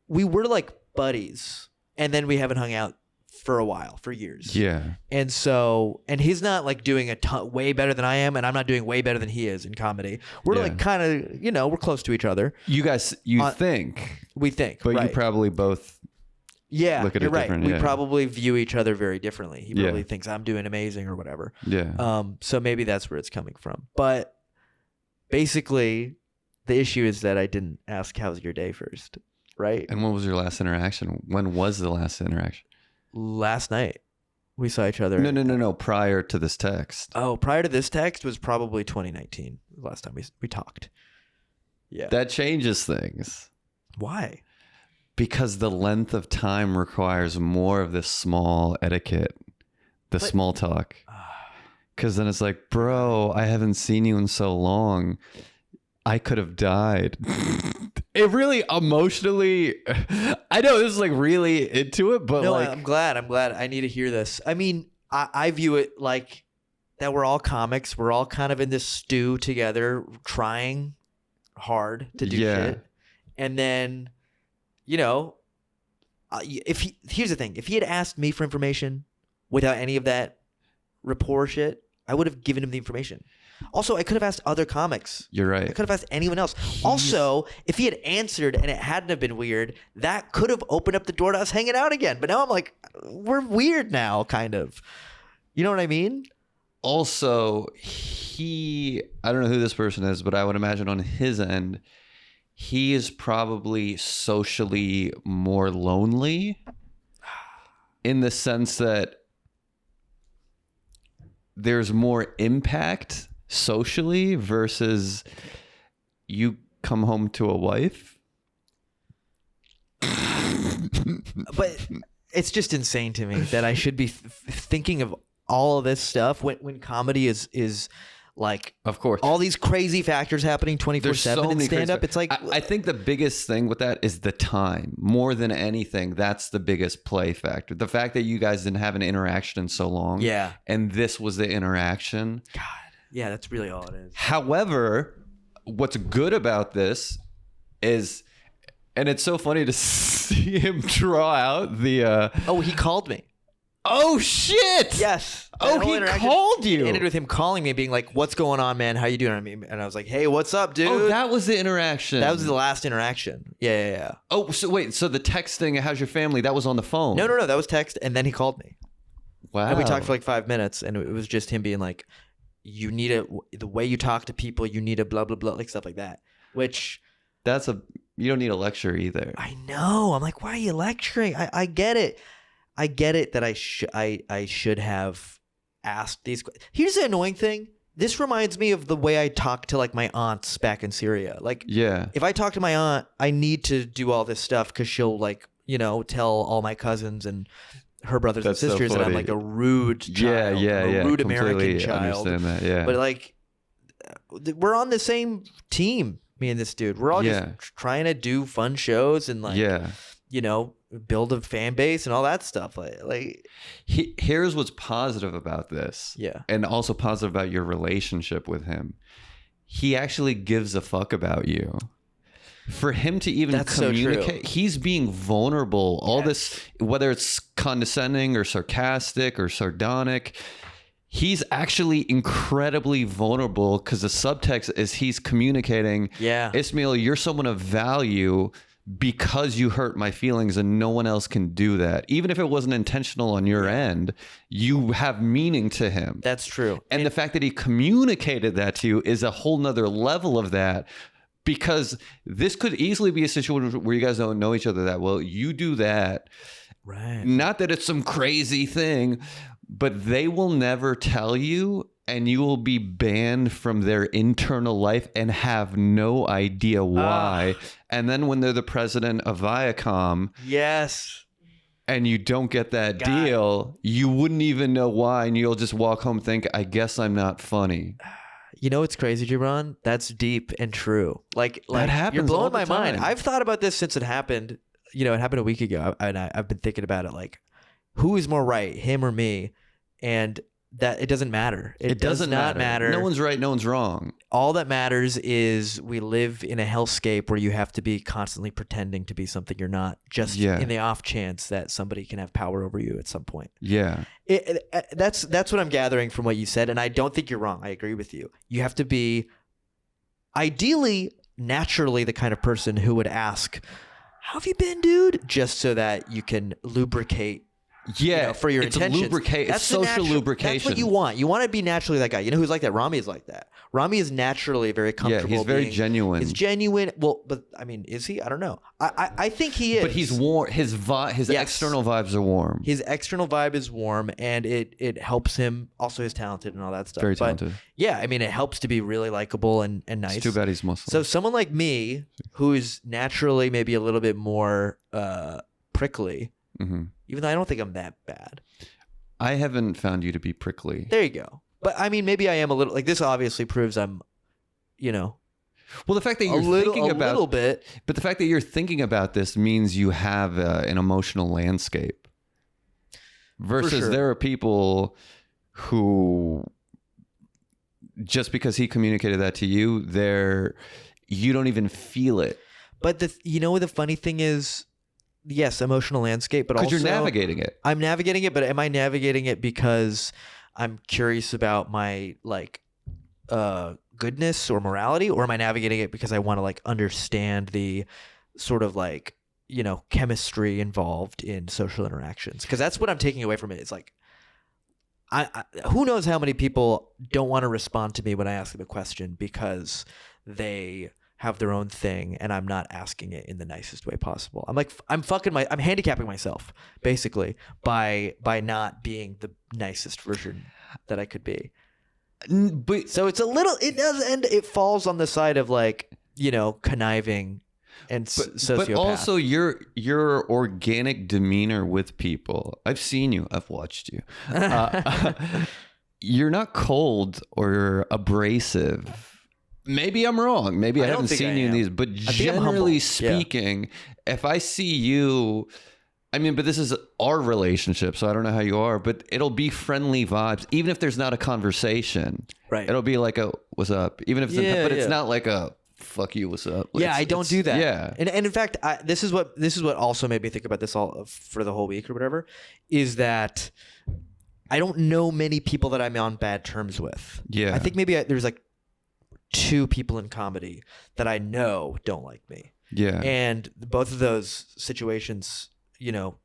we were like buddies, and then we haven't hung out for a while, for years. Yeah. And he's not like doing a ton way better than I am, and I'm not doing way better than he is in comedy. We're like kind of, we're close to each other. You guys, think. We think. But you probably both look at it right. different. We probably view each other very differently. He probably thinks I'm doing amazing or whatever. Yeah. So maybe that's where it's coming from. But basically, the issue is that I didn't ask how's your day first, right? And when was your last interaction? When was the last interaction? Last night we saw each other. No. Prior to this text. Oh, prior to this text was probably 2019. Last time we talked. Yeah. That changes things. Why? Because the length of time requires more of this small etiquette, small talk. Because then it's like, bro, I haven't seen you in so long. I could have died. It really emotionally, I know this is like really into it, but no, like, I'm glad. I need to hear this. I mean, I view it like that we're all comics. We're all kind of in this stew together, trying hard to do shit. And then, you know, here's the thing. If he had asked me for information without any of that rapport shit, I would have given him the information. Also, I could have asked other comics. You're right. I could have asked anyone else. Also, if he had answered and it hadn't have been weird, that could have opened up the door to us hanging out again. But now I'm like, we're weird now, kind of. You know what I mean? Also, I don't know who this person is, but I would imagine on his end, he is probably socially more lonely in the sense that there's more impact socially versus you come home to a wife. But it's just insane to me that I should be thinking of all of this stuff when comedy is like, of course, all these crazy factors happening 24/7 in stand up. It's like, I think the biggest thing with that is the time more than anything. That's the biggest play factor. The fact that you guys didn't have an interaction in so long. Yeah. And this was the interaction. God. Yeah, that's really all it is. However, what's good about this is, and it's so funny to see him draw out the Oh, he called me. Oh shit! Yes. Oh, he called you. It ended with him calling me, being like, "What's going on, man? How you doing?" And I was like, "Hey, what's up, dude?" Oh, that was the interaction. That was the last interaction. Yeah. Oh, so wait, so the texting, "How's your family?" That was on the phone. No. That was text, and then he called me. Wow. And we talked for like 5 minutes, and it was just him being like, "You need the way you talk to people. You need a blah blah blah, like stuff like that." Which you don't need a lecture either. I know. I'm like, why are you lecturing? I get it. I get it that I should have asked these. Here's the annoying thing. This reminds me of the way I talk to like my aunts back in Syria. Like, yeah, if I talk to my aunt, I need to do all this stuff because she'll like, you know, tell all my cousins and her brothers and sisters that I'm like a rude child. Yeah. A rude Completely American child. Understand that, yeah. But like, we're on the same team, me and this dude. We're all just trying to do fun shows and like, you know, build a fan base and all that stuff. Here's what's positive about this. Yeah. And also positive about your relationship with him. He actually gives a fuck about you. For him to even communicate, he's being vulnerable. All this, whether it's condescending or sarcastic or sardonic, he's actually incredibly vulnerable because the subtext is he's communicating, Ismael, you're someone of value because you hurt my feelings and no one else can do that. Even if it wasn't intentional on your end, you have meaning to him. That's true. And the fact that he communicated that to you is a whole nother level of that, because this could easily be a situation where you guys don't know each other that well. You do that. Right. Not that it's some crazy thing, but they will never tell you, and you will be banned from their internal life and have no idea why. And then when they're the president of Viacom, and you don't get that deal, you wouldn't even know why, and you'll just walk home and think, I guess I'm not funny. You know what's crazy, Gibran? That's deep and true. Like that happens. You're blowing my time. mind. I've thought about this since it happened. You know, it happened a week ago, and I've been thinking about it. Like, who is more right, him or me? And that it doesn't matter. It does not matter. No one's right. No one's wrong. All that matters is we live in a hellscape where you have to be constantly pretending to be something you're not, just in the off chance that somebody can have power over you at some point. Yeah. That's what I'm gathering from what you said. And I don't think you're wrong. I agree with you. You have to be ideally, naturally the kind of person who would ask, how have you been, dude? Just so that you can lubricate Yeah, for your it's intentions. It's social lubrication. That's what you want. You want to be naturally that guy. You know who's like that? Rami is like that. Rami is naturally very comfortable. Yeah, he's very genuine. He's genuine. Well, but I mean, is he? I don't know. I think he is. But he's warm. His external vibes are warm. His external vibe is warm, and it helps him. Also, he's talented and all that stuff. Very talented. But yeah, I mean, it helps to be really likable and nice. It's too bad he's Muslim. So someone like me, who is naturally maybe a little bit more prickly, even though I don't think I'm that bad. I haven't found you to be prickly. There you go. But I mean, maybe I am a little. Like this obviously proves I'm, Well, the fact that you're thinking about a little bit, but the fact that you're thinking about this means you have an emotional landscape. Versus there are people who, just because he communicated that to you, you don't even feel it. But the funny thing is, yes, emotional landscape, but also because you're navigating it. I'm navigating it, but am I navigating it because I'm curious about my goodness or morality, or am I navigating it because I want to understand the sort of chemistry involved in social interactions? Because that's what I'm taking away from it. It's like, I who knows how many people don't want to respond to me when I ask them a question because they have their own thing and I'm not asking it in the nicest way possible. I'm handicapping myself basically by not being the nicest version that I could be. But so it falls on the side of conniving and sociopath. But also your organic demeanor with people. I've seen you. I've watched you. You're not cold or abrasive. Maybe I'm wrong. Maybe I haven't seen you in these, but generally speaking, if I see you, I mean, but this is our relationship, so I don't know how you are, but it'll be friendly vibes, even if there's not a conversation. Right. It'll be like a, what's up? Even if it's, but it's not like a, fuck you, what's up? Yeah, I don't do that. Yeah. And in fact, this is what also made me think about this all for the whole week or whatever, is that I don't know many people that I'm on bad terms with. Yeah. I think maybe there's 2 people in comedy that I know don't like me. Yeah. And both of those situations,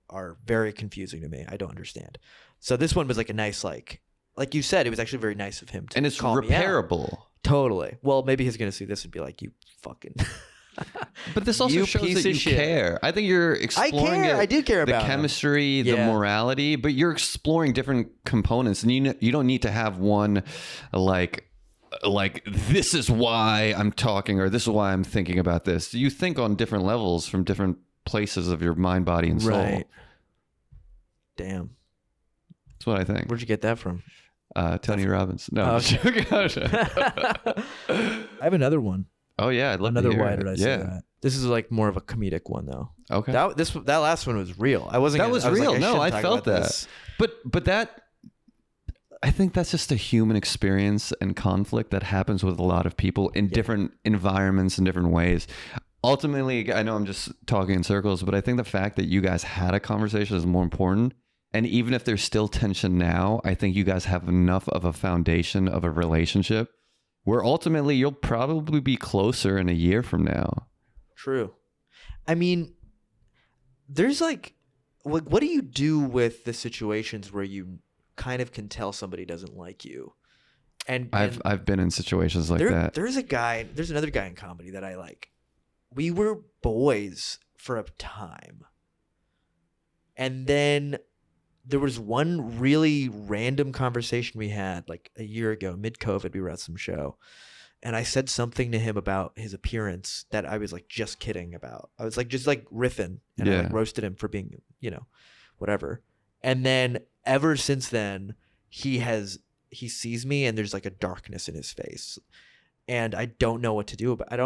are very confusing to me. I don't understand. So this one was a nice, like you said, it was actually very nice of him to and it's call me out. repairable. Totally. Well, maybe he's going to see this and be like, you fucking... But this also shows that you care. I think you're exploring I do care about the chemistry, the morality, but you're exploring different components, and you don't need to have one like this is why I'm talking, or this is why I'm thinking about this. You think on different levels from different places of your mind, body, and soul. Right. Damn. That's what I think. Where'd you get that from? Tony Robbins. No. I have another one. Oh yeah, I'd love another. To hear Why it. did I say that? This is more of a comedic one though. Okay. That last one was real. I wasn't. That was real. No, I felt that. This. But that. I think that's just a human experience and conflict that happens with a lot of people in different environments and different ways. Ultimately, I know I'm just talking in circles, but I think the fact that you guys had a conversation is more important. And even if there's still tension now, I think you guys have enough of a foundation of a relationship where ultimately you'll probably be closer in a year from now. True. I mean, there's what do you do with the situations where you kind of can tell somebody doesn't like you? And I've been in situations like that. There's another guy in comedy that I like. We were boys for a time. And then there was one really random conversation we had a year ago, mid-COVID, we were at some show. And I said something to him about his appearance that I was just kidding about. I was just riffing, and I roasted him for being, whatever. And then ever since then, he sees me and there's a darkness in his face. And I don't know what to do about it.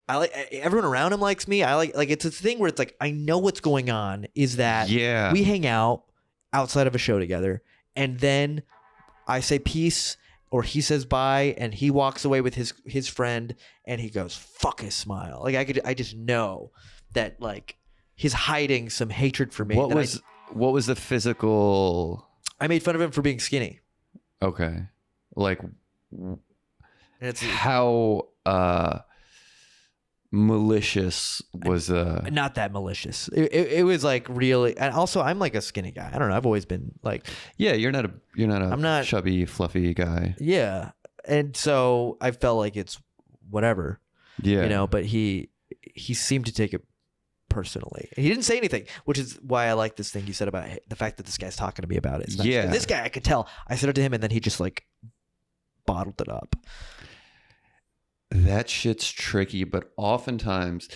I like everyone around him likes me. I like it's a thing where it's I know what's going on is that we hang out outside of a show together, and then I say peace or he says bye, and he walks away with his friend, and he goes, fuck Ismael. I just know that he's hiding some hatred for me. What was the physical? I made fun of him for being skinny. Okay. And it's how malicious was not that malicious. It was like really, and also I'm like a skinny guy. I don't know. I've always been like, yeah, you're not a I'm not chubby, fluffy guy. Yeah. And so I felt like it's whatever, Yeah. you know, but he seemed to take it personally. He didn't say anything, which is why I like this thing you said about the fact that this guy's talking to me about it. It's nice. Yeah. And this guy, I could tell. I said it to him, and then he just like bottled it up. That shit's tricky, but oftentimes,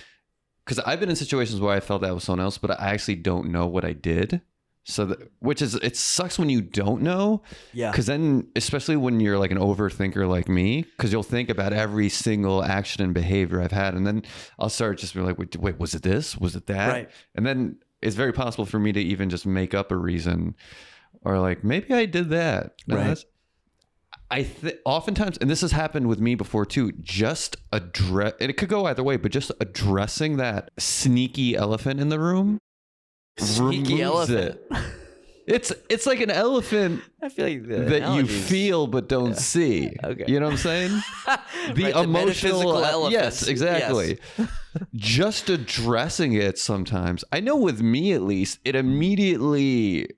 because I've been in situations where I felt that was someone else, but I actually don't know what I did. So, it sucks when you don't know. Yeah. Because then, especially when you're like an overthinker like me, because you'll think about every single action and behavior I've had. And then I'll start just being like, wait, was it this? Was it that? Right. And then it's very possible for me to even just make up a reason or like, maybe I did that. No, Right. Oftentimes, and this has happened with me before too, just and it could go either way, but just addressing that sneaky elephant in the room. Sneaky elephant. It's like an elephant I feel like that you feel but don't see. Okay. You know what I'm saying? The Right, emotional metaphysical elephant. Yes, exactly. Yes. Just addressing it sometimes. I know with me at least, it immediately,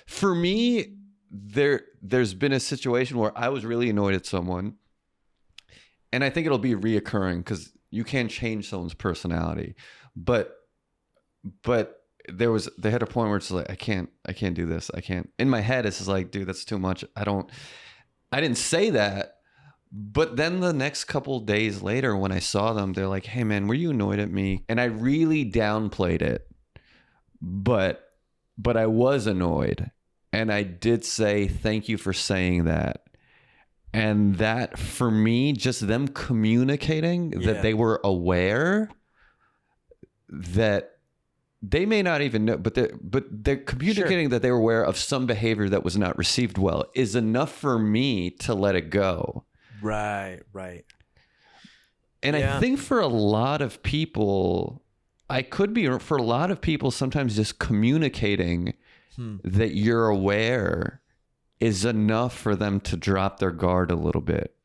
for me, there's been a situation where I was really annoyed at someone, and I think it'll be reoccurring because you can't change someone's personality, but they had a point where it's like, I can't do this. I can't. In my head, it's just like, dude, that's too much. I didn't say that. But then the next couple days later, when I saw them, they're like, hey man, were you annoyed at me? And I really downplayed it, but I was annoyed. And I did say, thank you for saying that. And that for me, just them communicating that they were aware that they may not even know, but they're communicating that they were aware of some behavior that was not received well is enough for me to let it go. Right. And I think for a lot of people, for a lot of people, sometimes just communicating that you're aware is enough for them to drop their guard a little bit.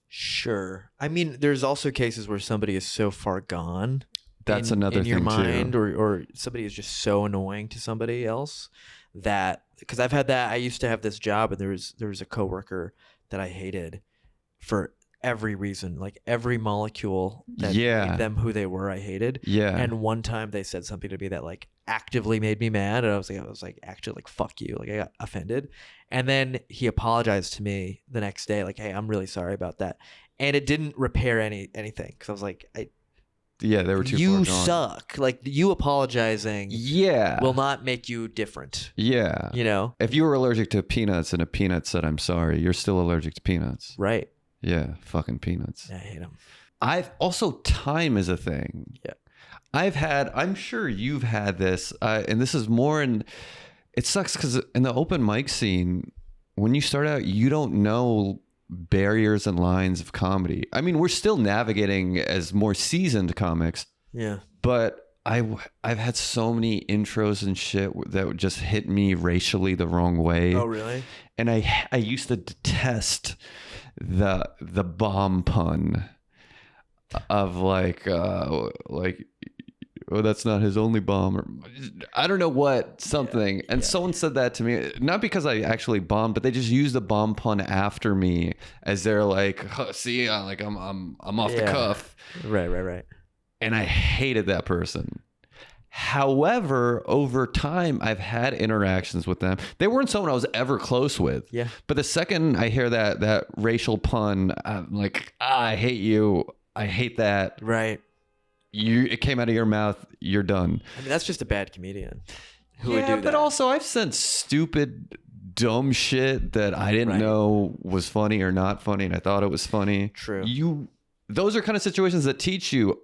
Sure. I mean, there's also cases where somebody is so far gone. That's another thing in your mind, too. or somebody is just so annoying to somebody else that, because I've had that. I used to have this job, and there was a coworker that I hated for every reason, like every molecule that made them who they were, I hated. Yeah. And one time they said something to me that like actively made me mad, and I was like actually like, fuck you, like I got offended. And then he apologized to me the next day, like, hey, I'm really sorry about that. And it didn't repair anything, because I was like, they were too you far gone. suck. Like, you apologizing will not make you different. Yeah. You know? If you were allergic to peanuts and a peanut said, I'm sorry, you're still allergic to peanuts. Right. Yeah. Fucking peanuts. I hate them. Time is a thing. Yeah. I'm sure you've had this, and this is more it sucks because in the open mic scene, when you start out, you don't know barriers and lines of comedy. I mean, we're still navigating as more seasoned comics. Yeah. But I've had so many intros and shit that would just hit me racially the wrong way. Oh, really? And I used to detest the bomb pun of like oh, that's not his only bomb, or I don't know what, something. And someone said that to me, not because I actually bombed, but they just used the bomb pun after me as they're like, oh, see, like I'm off the cuff. Right. And I hated that person. However, over time, I've had interactions with them. They weren't someone I was ever close with. Yeah. But the second I hear that racial pun, I'm like, I hate you. I hate that. Right. It came out of your mouth. You're done. I mean, that's just a bad comedian who would do that. But also I've said stupid, dumb shit that I didn't know was funny or not funny, and I thought it was funny. True. Those are kind of situations that teach you,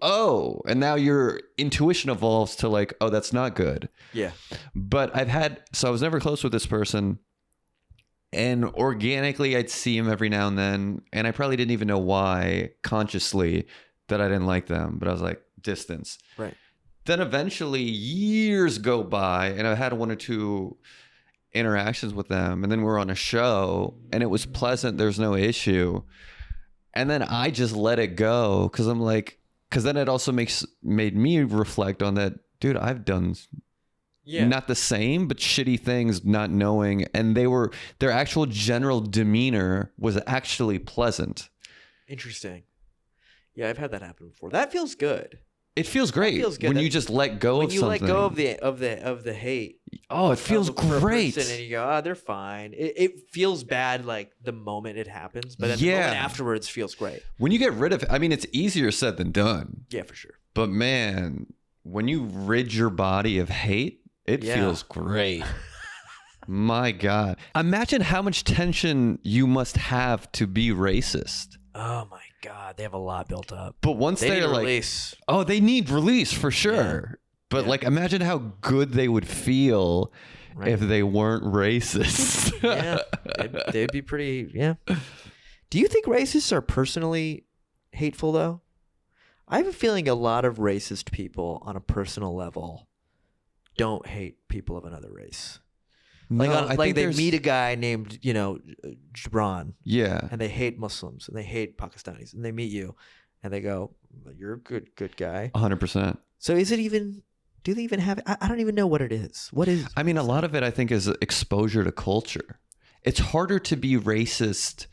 and now your intuition evolves to like, oh, that's not good. Yeah. But I was never close with this person, and organically I'd see him every now and then, and I probably didn't even know why consciously that I didn't like them, but I was like, distance. Right. Then eventually years go by, and I had one or two interactions with them, and then we're on a show, and it was pleasant. There's no issue. And then I just let it go because I'm like, Because then it also made me reflect on that, dude. I've done not the same, but shitty things, not knowing, and their actual general demeanor was actually pleasant. Interesting. Yeah, I've had that happen before. That feels good. It feels great. Feels good. When you just let go of something. When you let go of the hate. Oh, it feels great. And you go, oh, they're fine. It feels bad like the moment it happens, but then the moment afterwards feels great. When you get rid of it, I mean, it's easier said than done. Yeah, for sure. But man, when you rid your body of hate, it feels great. My God. Imagine how much tension you must have to be racist. Oh my God, they have a lot built up. But once they're like, release. Oh, they need release for sure. Yeah. But like, imagine how good they would feel if they weren't racist. they'd be pretty. Yeah. Do you think racists are personally hateful though? I have a feeling a lot of racist people on a personal level don't hate people of another race. Like they meet a guy named, Gibran. Yeah. And they hate Muslims and they hate Pakistanis. And they meet you and they go, you're a good guy. 100%. So do they even have it? I don't even know what it is. What is? I mean, a lot of it, I think, is exposure to culture. It's harder to be racist.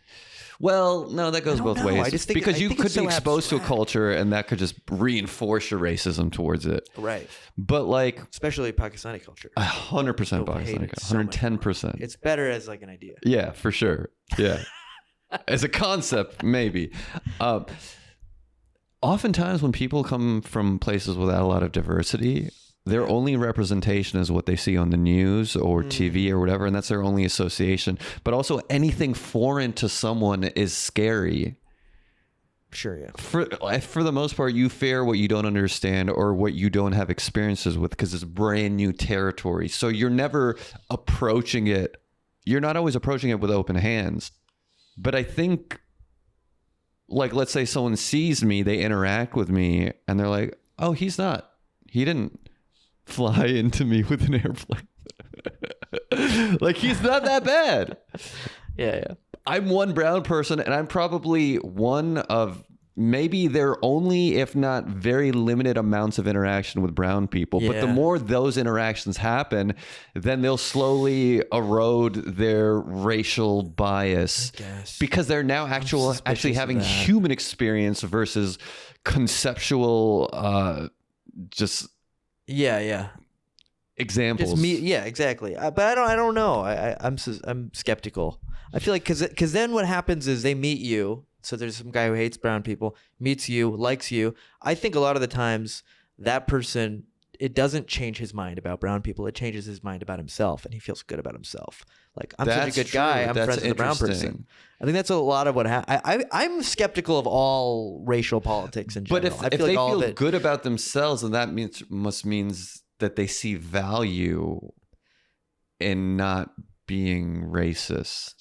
Well, no, that goes both ways. I just think, because you could be exposed abstract. to a culture and that could just reinforce your racism towards it. Right. But like, especially Pakistani culture. 100% Pakistani culture. 110%. It's better as like an idea. Yeah, for sure. Yeah. As a concept, maybe. Oftentimes when people come from places without a lot of diversity, their only representation is what they see on the news or TV or whatever, and that's their only association. But also anything foreign to someone is scary. Sure, yeah. For the most part, you fear what you don't understand or what you don't have experiences with because it's brand new territory. So you're never approaching it. You're not always approaching it with open hands. But I think, like, let's say someone sees me, they interact with me, and they're like, oh, he didn't fly into me with an airplane. Like, he's not that bad. Yeah. I'm one brown person, and I'm probably one of maybe their only, if not very limited amounts of interaction with brown people. Yeah. But the more those interactions happen, then they'll slowly erode their racial bias because they're now actually having human experience versus conceptual, just examples. Just yeah, exactly. But I don't know. I'm skeptical. I feel like because then what happens is they meet you. So there's some guy who hates brown people, meets you, likes you. I think a lot of the times that person, it doesn't change his mind about brown people. It changes his mind about himself, and he feels good about himself. Like, I'm such a good guy. I'm friends with a brown person. I think that's a lot of what happens. I'm skeptical of all racial politics in general. But if they feel good about themselves, then that means that they see value in not being racist.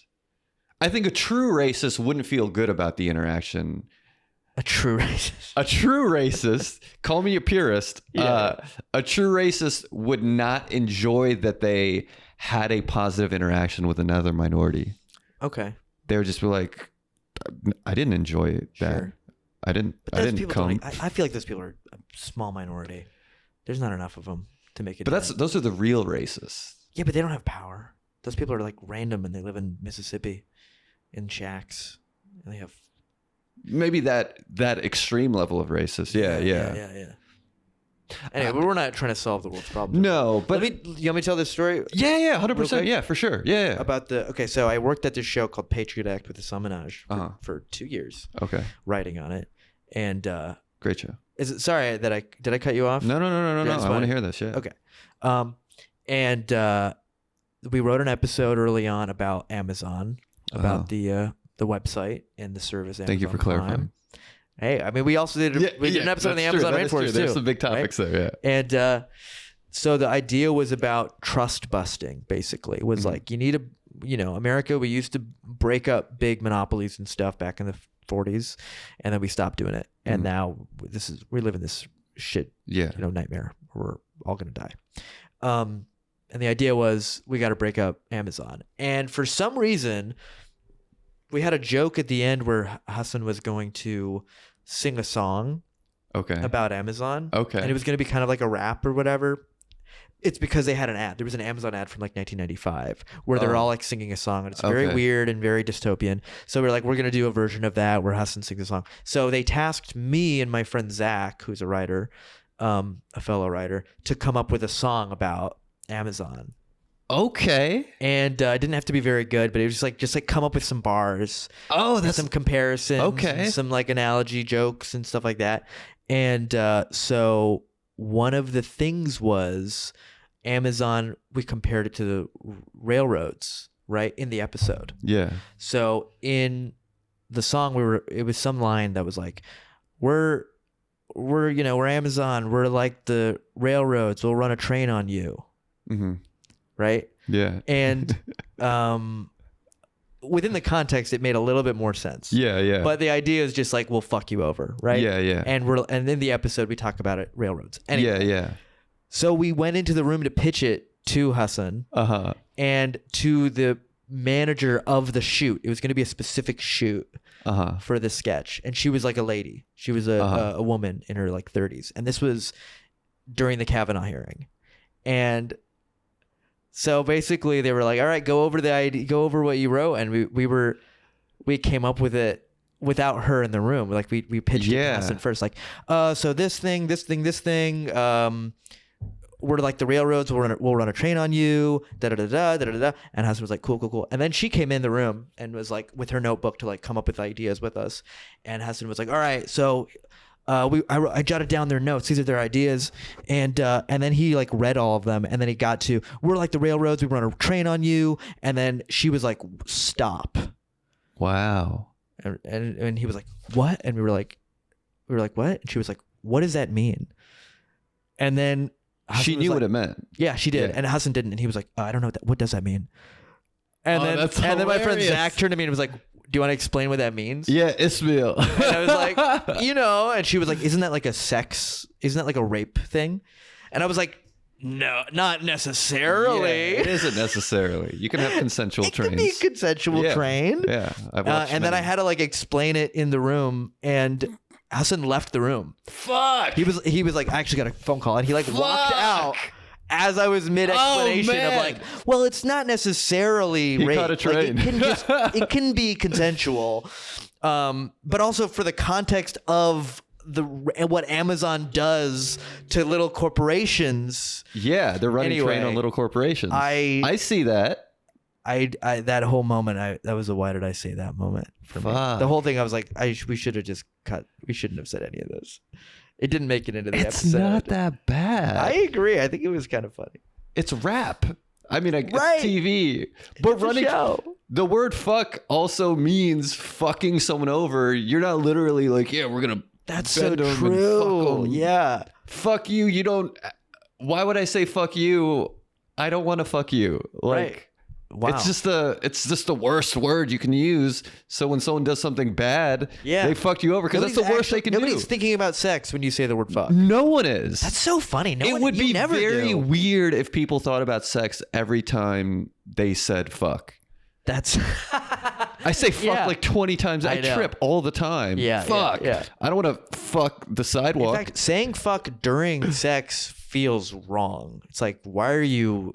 I think a true racist wouldn't feel good about the interaction. A true racist. A true racist, call me a purist. Yeah. A true racist would not enjoy that they had a positive interaction with another minority. Okay. They would just be like, I didn't enjoy that. Sure. I didn't come. I feel like those people are a small minority. There's not enough of them to make it. But those are the real racists. Yeah, but they don't have power. Those people are like random and they live in Mississippi. In shacks, and they have maybe that extreme level of racist. Yeah. Anyway, but we're not trying to solve the world's problems. No, but you want me to tell this story? Yeah, 100%. Yeah, for sure. Yeah. About so I worked at this show called Patriot Act with Ismael Loutfi for 2 years. Okay. Writing on it, and great show. Is it sorry that did I cut you off? No. I want to hear this. Yeah. Okay. And we wrote an episode early on about Amazon. About the website and the service. Thank you for clarifying. Hey, I mean, we also did an episode on the Amazon rainforest too. There's some big topics there, yeah. And so the idea was about trust busting. Basically, it was like you need America. We used to break up big monopolies and stuff back in the 40s, and then we stopped doing it. And now we live in this shit, nightmare. We're all gonna die. And the idea was we got to break up Amazon. And for some reason, we had a joke at the end where Hassan was going to sing a song Okay. about Amazon. Okay. And it was going to be kind of like a rap or whatever. It's because they had an ad. There was an Amazon ad from like 1995 where they're all like singing a song, and it's very weird and very dystopian. So we're going to do a version of that where Hassan sings a song. So they tasked me and my friend Zach, who's a writer, a fellow writer, to come up with a song about Amazon. Okay. And it didn't have to be very good, but it was just like come up with some bars. Oh, that's some comparisons. Okay. Some like analogy jokes and stuff like that. And so one of the things was Amazon, we compared it to the railroads, right? In the episode. Yeah. So in the song, it was some line that was like, we're Amazon. We're like the railroads. We'll run a train on you. Mm-hmm. Right? Yeah. And within the context, it made a little bit more sense. Yeah, yeah. But the idea is just like, we'll fuck you over, right? Yeah, yeah. And in the episode, we talk about it, railroads. Anyway, yeah. So we went into the room to pitch it to Hassan and to the manager of the shoot. It was going to be a specific shoot for the sketch. And she was like a lady. She was a woman in her like 30s. And this was during the Kavanaugh hearing. And so basically they were like, all right, go over the idea, go over what you wrote. And we came up with it without her in the room. Like we pitched it to Hassan first, like, so this thing, we're like the railroads, we'll run a train on you, da-da-da-da. And Hassan was like, cool. And then she came in the room and was like, with her notebook to like come up with ideas with us. And Hassan was like, all right, so I jotted down their notes. These are their ideas. And then he like read all of them. And then he got to, we're like the railroads, we run a train on you. And then she was like, stop. Wow. And he was like, what? And we were like, what? And she was like, what does that mean? And then Hassan she knew like, what it meant. Yeah, she did. Yeah. And Hassan didn't. And he was like, I don't know what does that mean? And then that's and then my friend hilarious. Zach turned to me and was like, do you want to explain what that means? Yeah, Ismael. And I was like, and she was like, isn't that like a rape thing? And I was like, no, not necessarily. Yeah, it isn't necessarily. You can have consensual trains. It could be a consensual train. Yeah. And then I had to like explain it in the room, and Hassan left the room. Fuck. He was like, I actually got a phone call, and he like walked out as I was mid explanation of like, well, it's not necessarily rape. Caught a train. Like, it can be consensual, but also for the context of what Amazon does to little corporations. Yeah, they're running train on little corporations. I see that. I that whole moment, that was a why did I say that moment for me. The whole thing, I was like, we should have just cut. We shouldn't have said any of this. It didn't make it into the episode. It's not that bad. I agree. I think it was kind of funny. It's rap. I mean, it's Right. TV. But It's a running show. the word fuck also means fucking someone over. You're not literally like, yeah, we're going to That's so bend 'em and true. fuck 'em. Yeah. Fuck you. You don't. Why would I say fuck you? I don't want to fuck you. Like, Right. Wow. it's just the worst word you can use. So when someone does something bad, they fucked you over because that's the worst they can do. Nobody's thinking about sex when you say the word fuck. No one is. That's so funny. It would be very weird if people thought about sex every time they said fuck. That's I say fuck like 20 times. I know. trip all the time. Yeah, Fuck. yeah. I don't want to fuck the sidewalk. In fact, saying fuck during sex feels wrong. It's like, why are you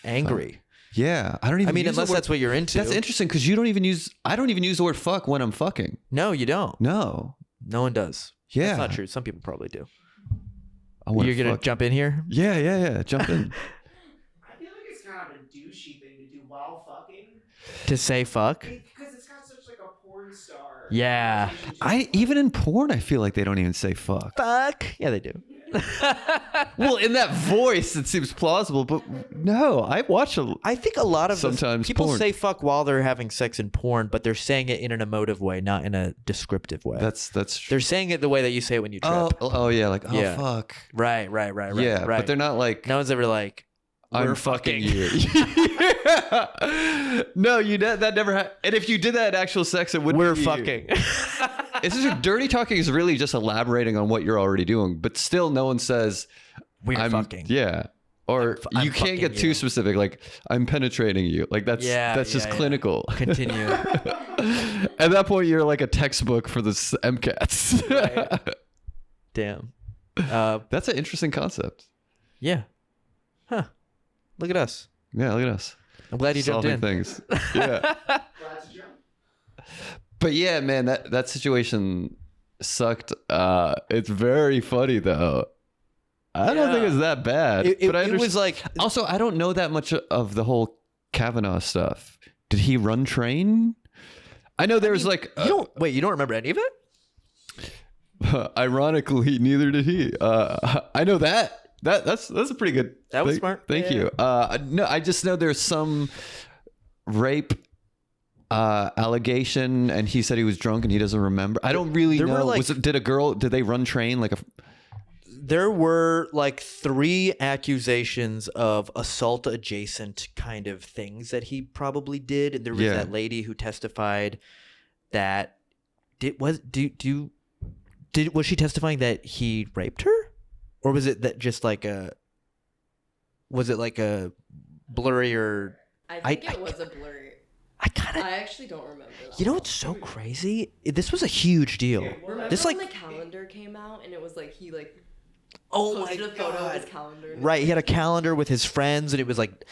angry? Yeah. I don't even I mean, use the unless word- that's what you're into. That's interesting because I don't even use the word fuck when I'm fucking. No, you don't. No. No one does. Yeah. That's not true. Some people probably do. I wanna You're going to fuck. jump in here? Yeah. Jump in. I feel like it's kind of a douchey thing to do while fucking. To say fuck? Because it's got such like a porn star. Yeah. Even in porn, I feel like they don't even say fuck. Fuck. Yeah, they do. Well, in that voice, it seems plausible, but no, I watch I think a lot of Sometimes people porn. say fuck while they're having sex in porn, but they're saying it in an emotive way, not in a descriptive way. That's They're saying it the way that you say it when you trip. oh yeah, like Yeah. fuck. Right. Yeah, right. but they're not like No one's ever like, I'm we're fucking you. No, that never happened. And if you did that in actual sex, it wouldn't we're be you. fucking. It's just dirty talking is really just elaborating on what you're already doing, but still no one says We're fucking. Yeah. Or I'm you can't get fucking too you. specific, like I'm penetrating you. Like that's just yeah. clinical. Continue. At that point, you're like a textbook for the MCATs. Right. Damn. That's an interesting concept. Yeah. Huh. Look at us. Yeah, look at us. I'm glad you jumped Solving in. things. Yeah. Glad to jump. But yeah, man, that situation sucked. It's very funny though. I don't think it's that bad. But I it was like also, I don't know that much of the whole Kavanaugh stuff. Did he run train? I know there was like you don't remember any of it? ironically, neither did he. I know that's a pretty good. That was smart. Thank you. No, I just know there's some rape allegation, and he said he was drunk and he doesn't remember. I don't really know. Did they run train like a? There were like 3 accusations of assault adjacent kind of things that he probably did. And there was that lady who testified that was she testifying that he raped her? Or was it that just like a blurry or I think it was a blurry. I actually don't remember that. You know what's so crazy? This was a huge deal. Remember This when like the calendar came out and it was like he like posted a photo of his calendar. Right, he had a calendar with his friends, and it was like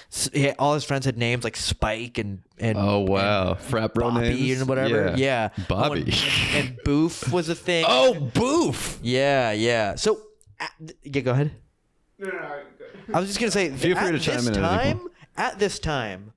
all his friends had names like Spike and oh wow, frat bro Bobby names and whatever. Yeah. Bobby and Boof was a thing. Oh, Boof. Yeah. So, go ahead. No, good. I was just gonna say, Feel free to chime in at any point. At this time,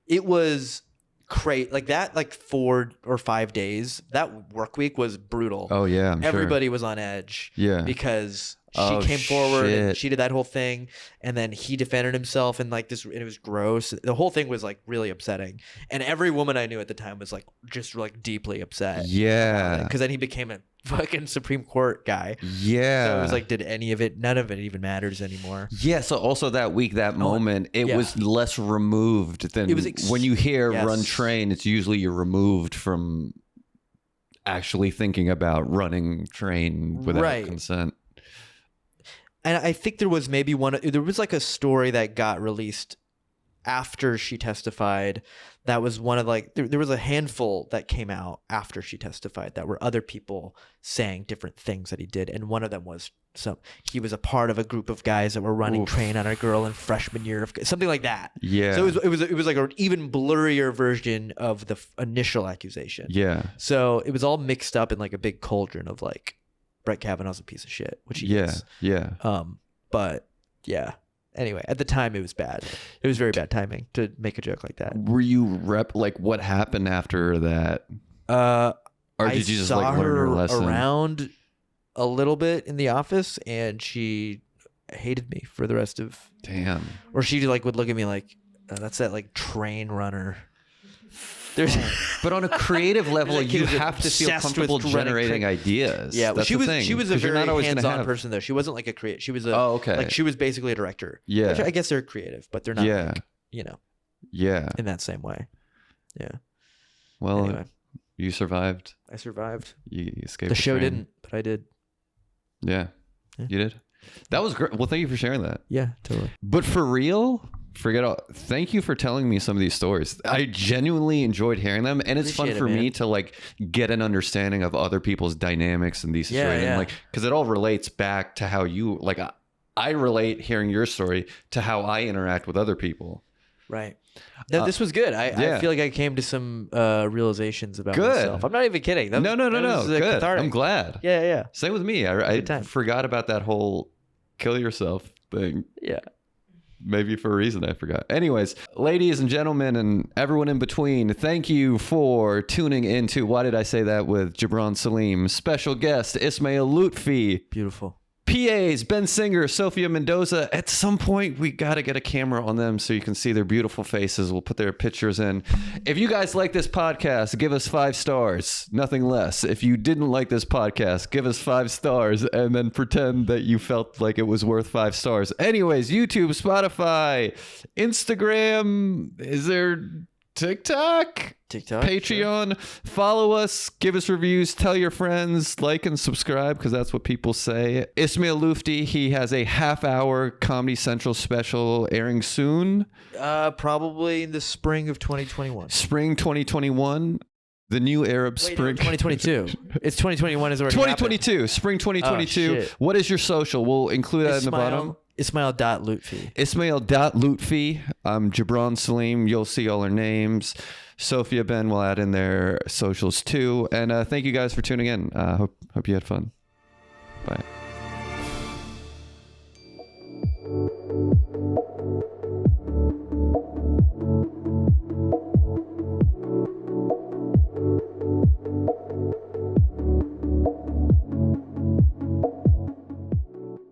it was crazy. Like that, like 4 or 5 days. That work week was brutal. Oh yeah, I'm Everybody was on edge. Yeah. Because Oh, she came forward and shit. she did that whole thing, and then he defended himself and like this, and it was gross. The whole thing was like really upsetting, and every woman I knew at the time was like just like deeply upset. Yeah. Because then he became a fucking Supreme Court guy. Yeah. So it was like, none of it even matters anymore. Yeah, so also that week, that moment, it yeah. was less removed than It was when you hear yes. run train, it's usually you're removed from actually thinking about running train without Right. consent. And I think there was maybe there was like a story that got released after she testified. That was one of like, there was a handful that came out after she testified that were other people saying different things that he did. And one of them was he was a part of a group of guys that were running train on a girl in freshman year of something like that. Yeah. So it was like an even blurrier version of the initial accusation. Yeah. So it was all mixed up in like a big cauldron of like, Brett Kavanaugh's a piece of shit, which he is. Yeah. But yeah. Anyway, at the time it was bad. It was very bad timing to make a joke like that. Were you like what happened after that? Or did you just saw like learn your lesson? Around a little bit in the office, and she hated me for the rest of. Damn. Or she like would look at me like, that's that like train runner. But on a creative level, Like, you he was have to feel obsessed comfortable with running generating train. ideas. Yeah, That's she the was thing, she was a 'cause you're very not always gonna hands-on have- person though. She wasn't like a creative. She was a okay. Like she was basically a director. Yeah. Which I guess they're creative, but they're not. Yeah. Like, Yeah. in that same way. Yeah. Well, Anyway. you survived. I survived. You escaped. The show train. didn't, but I did. Yeah. You did. That was great. Well, thank you for sharing that. Yeah, totally. But for real, forget all. Thank you for telling me some of these stories. I genuinely enjoyed hearing them, and it's fun Appreciate it, for me man. to like get an understanding of other people's dynamics in these Yeah, situations. yeah. Like, because it all relates back to how you like. I relate hearing your story to how I interact with other people. Right. No, this was good. I yeah. feel like I came to some realizations about Good. myself. I'm not even kidding. That No. was, Good. cathartic. I'm glad. Yeah. Same with me. I time. forgot about that whole kill yourself thing. Yeah. Maybe for a reason I forgot. Anyways, ladies and gentlemen and everyone in between, thank you for tuning into Why Did I Say That with Gibran Salim. Special guest, Ismael Loutfi. Beautiful. PAs, Ben Singer, Sophia Mendoza. At some point, we got to get a camera on them so you can see their beautiful faces. We'll put their pictures in. If you guys like this podcast, give us 5 stars, nothing less. If you didn't like this podcast, give us 5 stars and then pretend that you felt like it was worth 5 stars. Anyways, YouTube, Spotify, Instagram, is there TikTok? Patreon. Follow us, give us reviews, tell your friends, like and subscribe because that's what people say. Ismael Loutfi, he has a half-hour Comedy Central special airing soon. Probably in the spring of 2021. Spring 2021. The new Arab Wait, Spring. no, 2022. It's 2021 is already 2022. Spring 2022. Oh, shit. What is your social? We'll include that in the bottom. Ismael.Loutfi. Ismael.Loutfi. Gibran Salim. You'll see all our names. Sophia Ben will add in their socials too. And thank you guys for tuning in. Hope you had fun. Bye.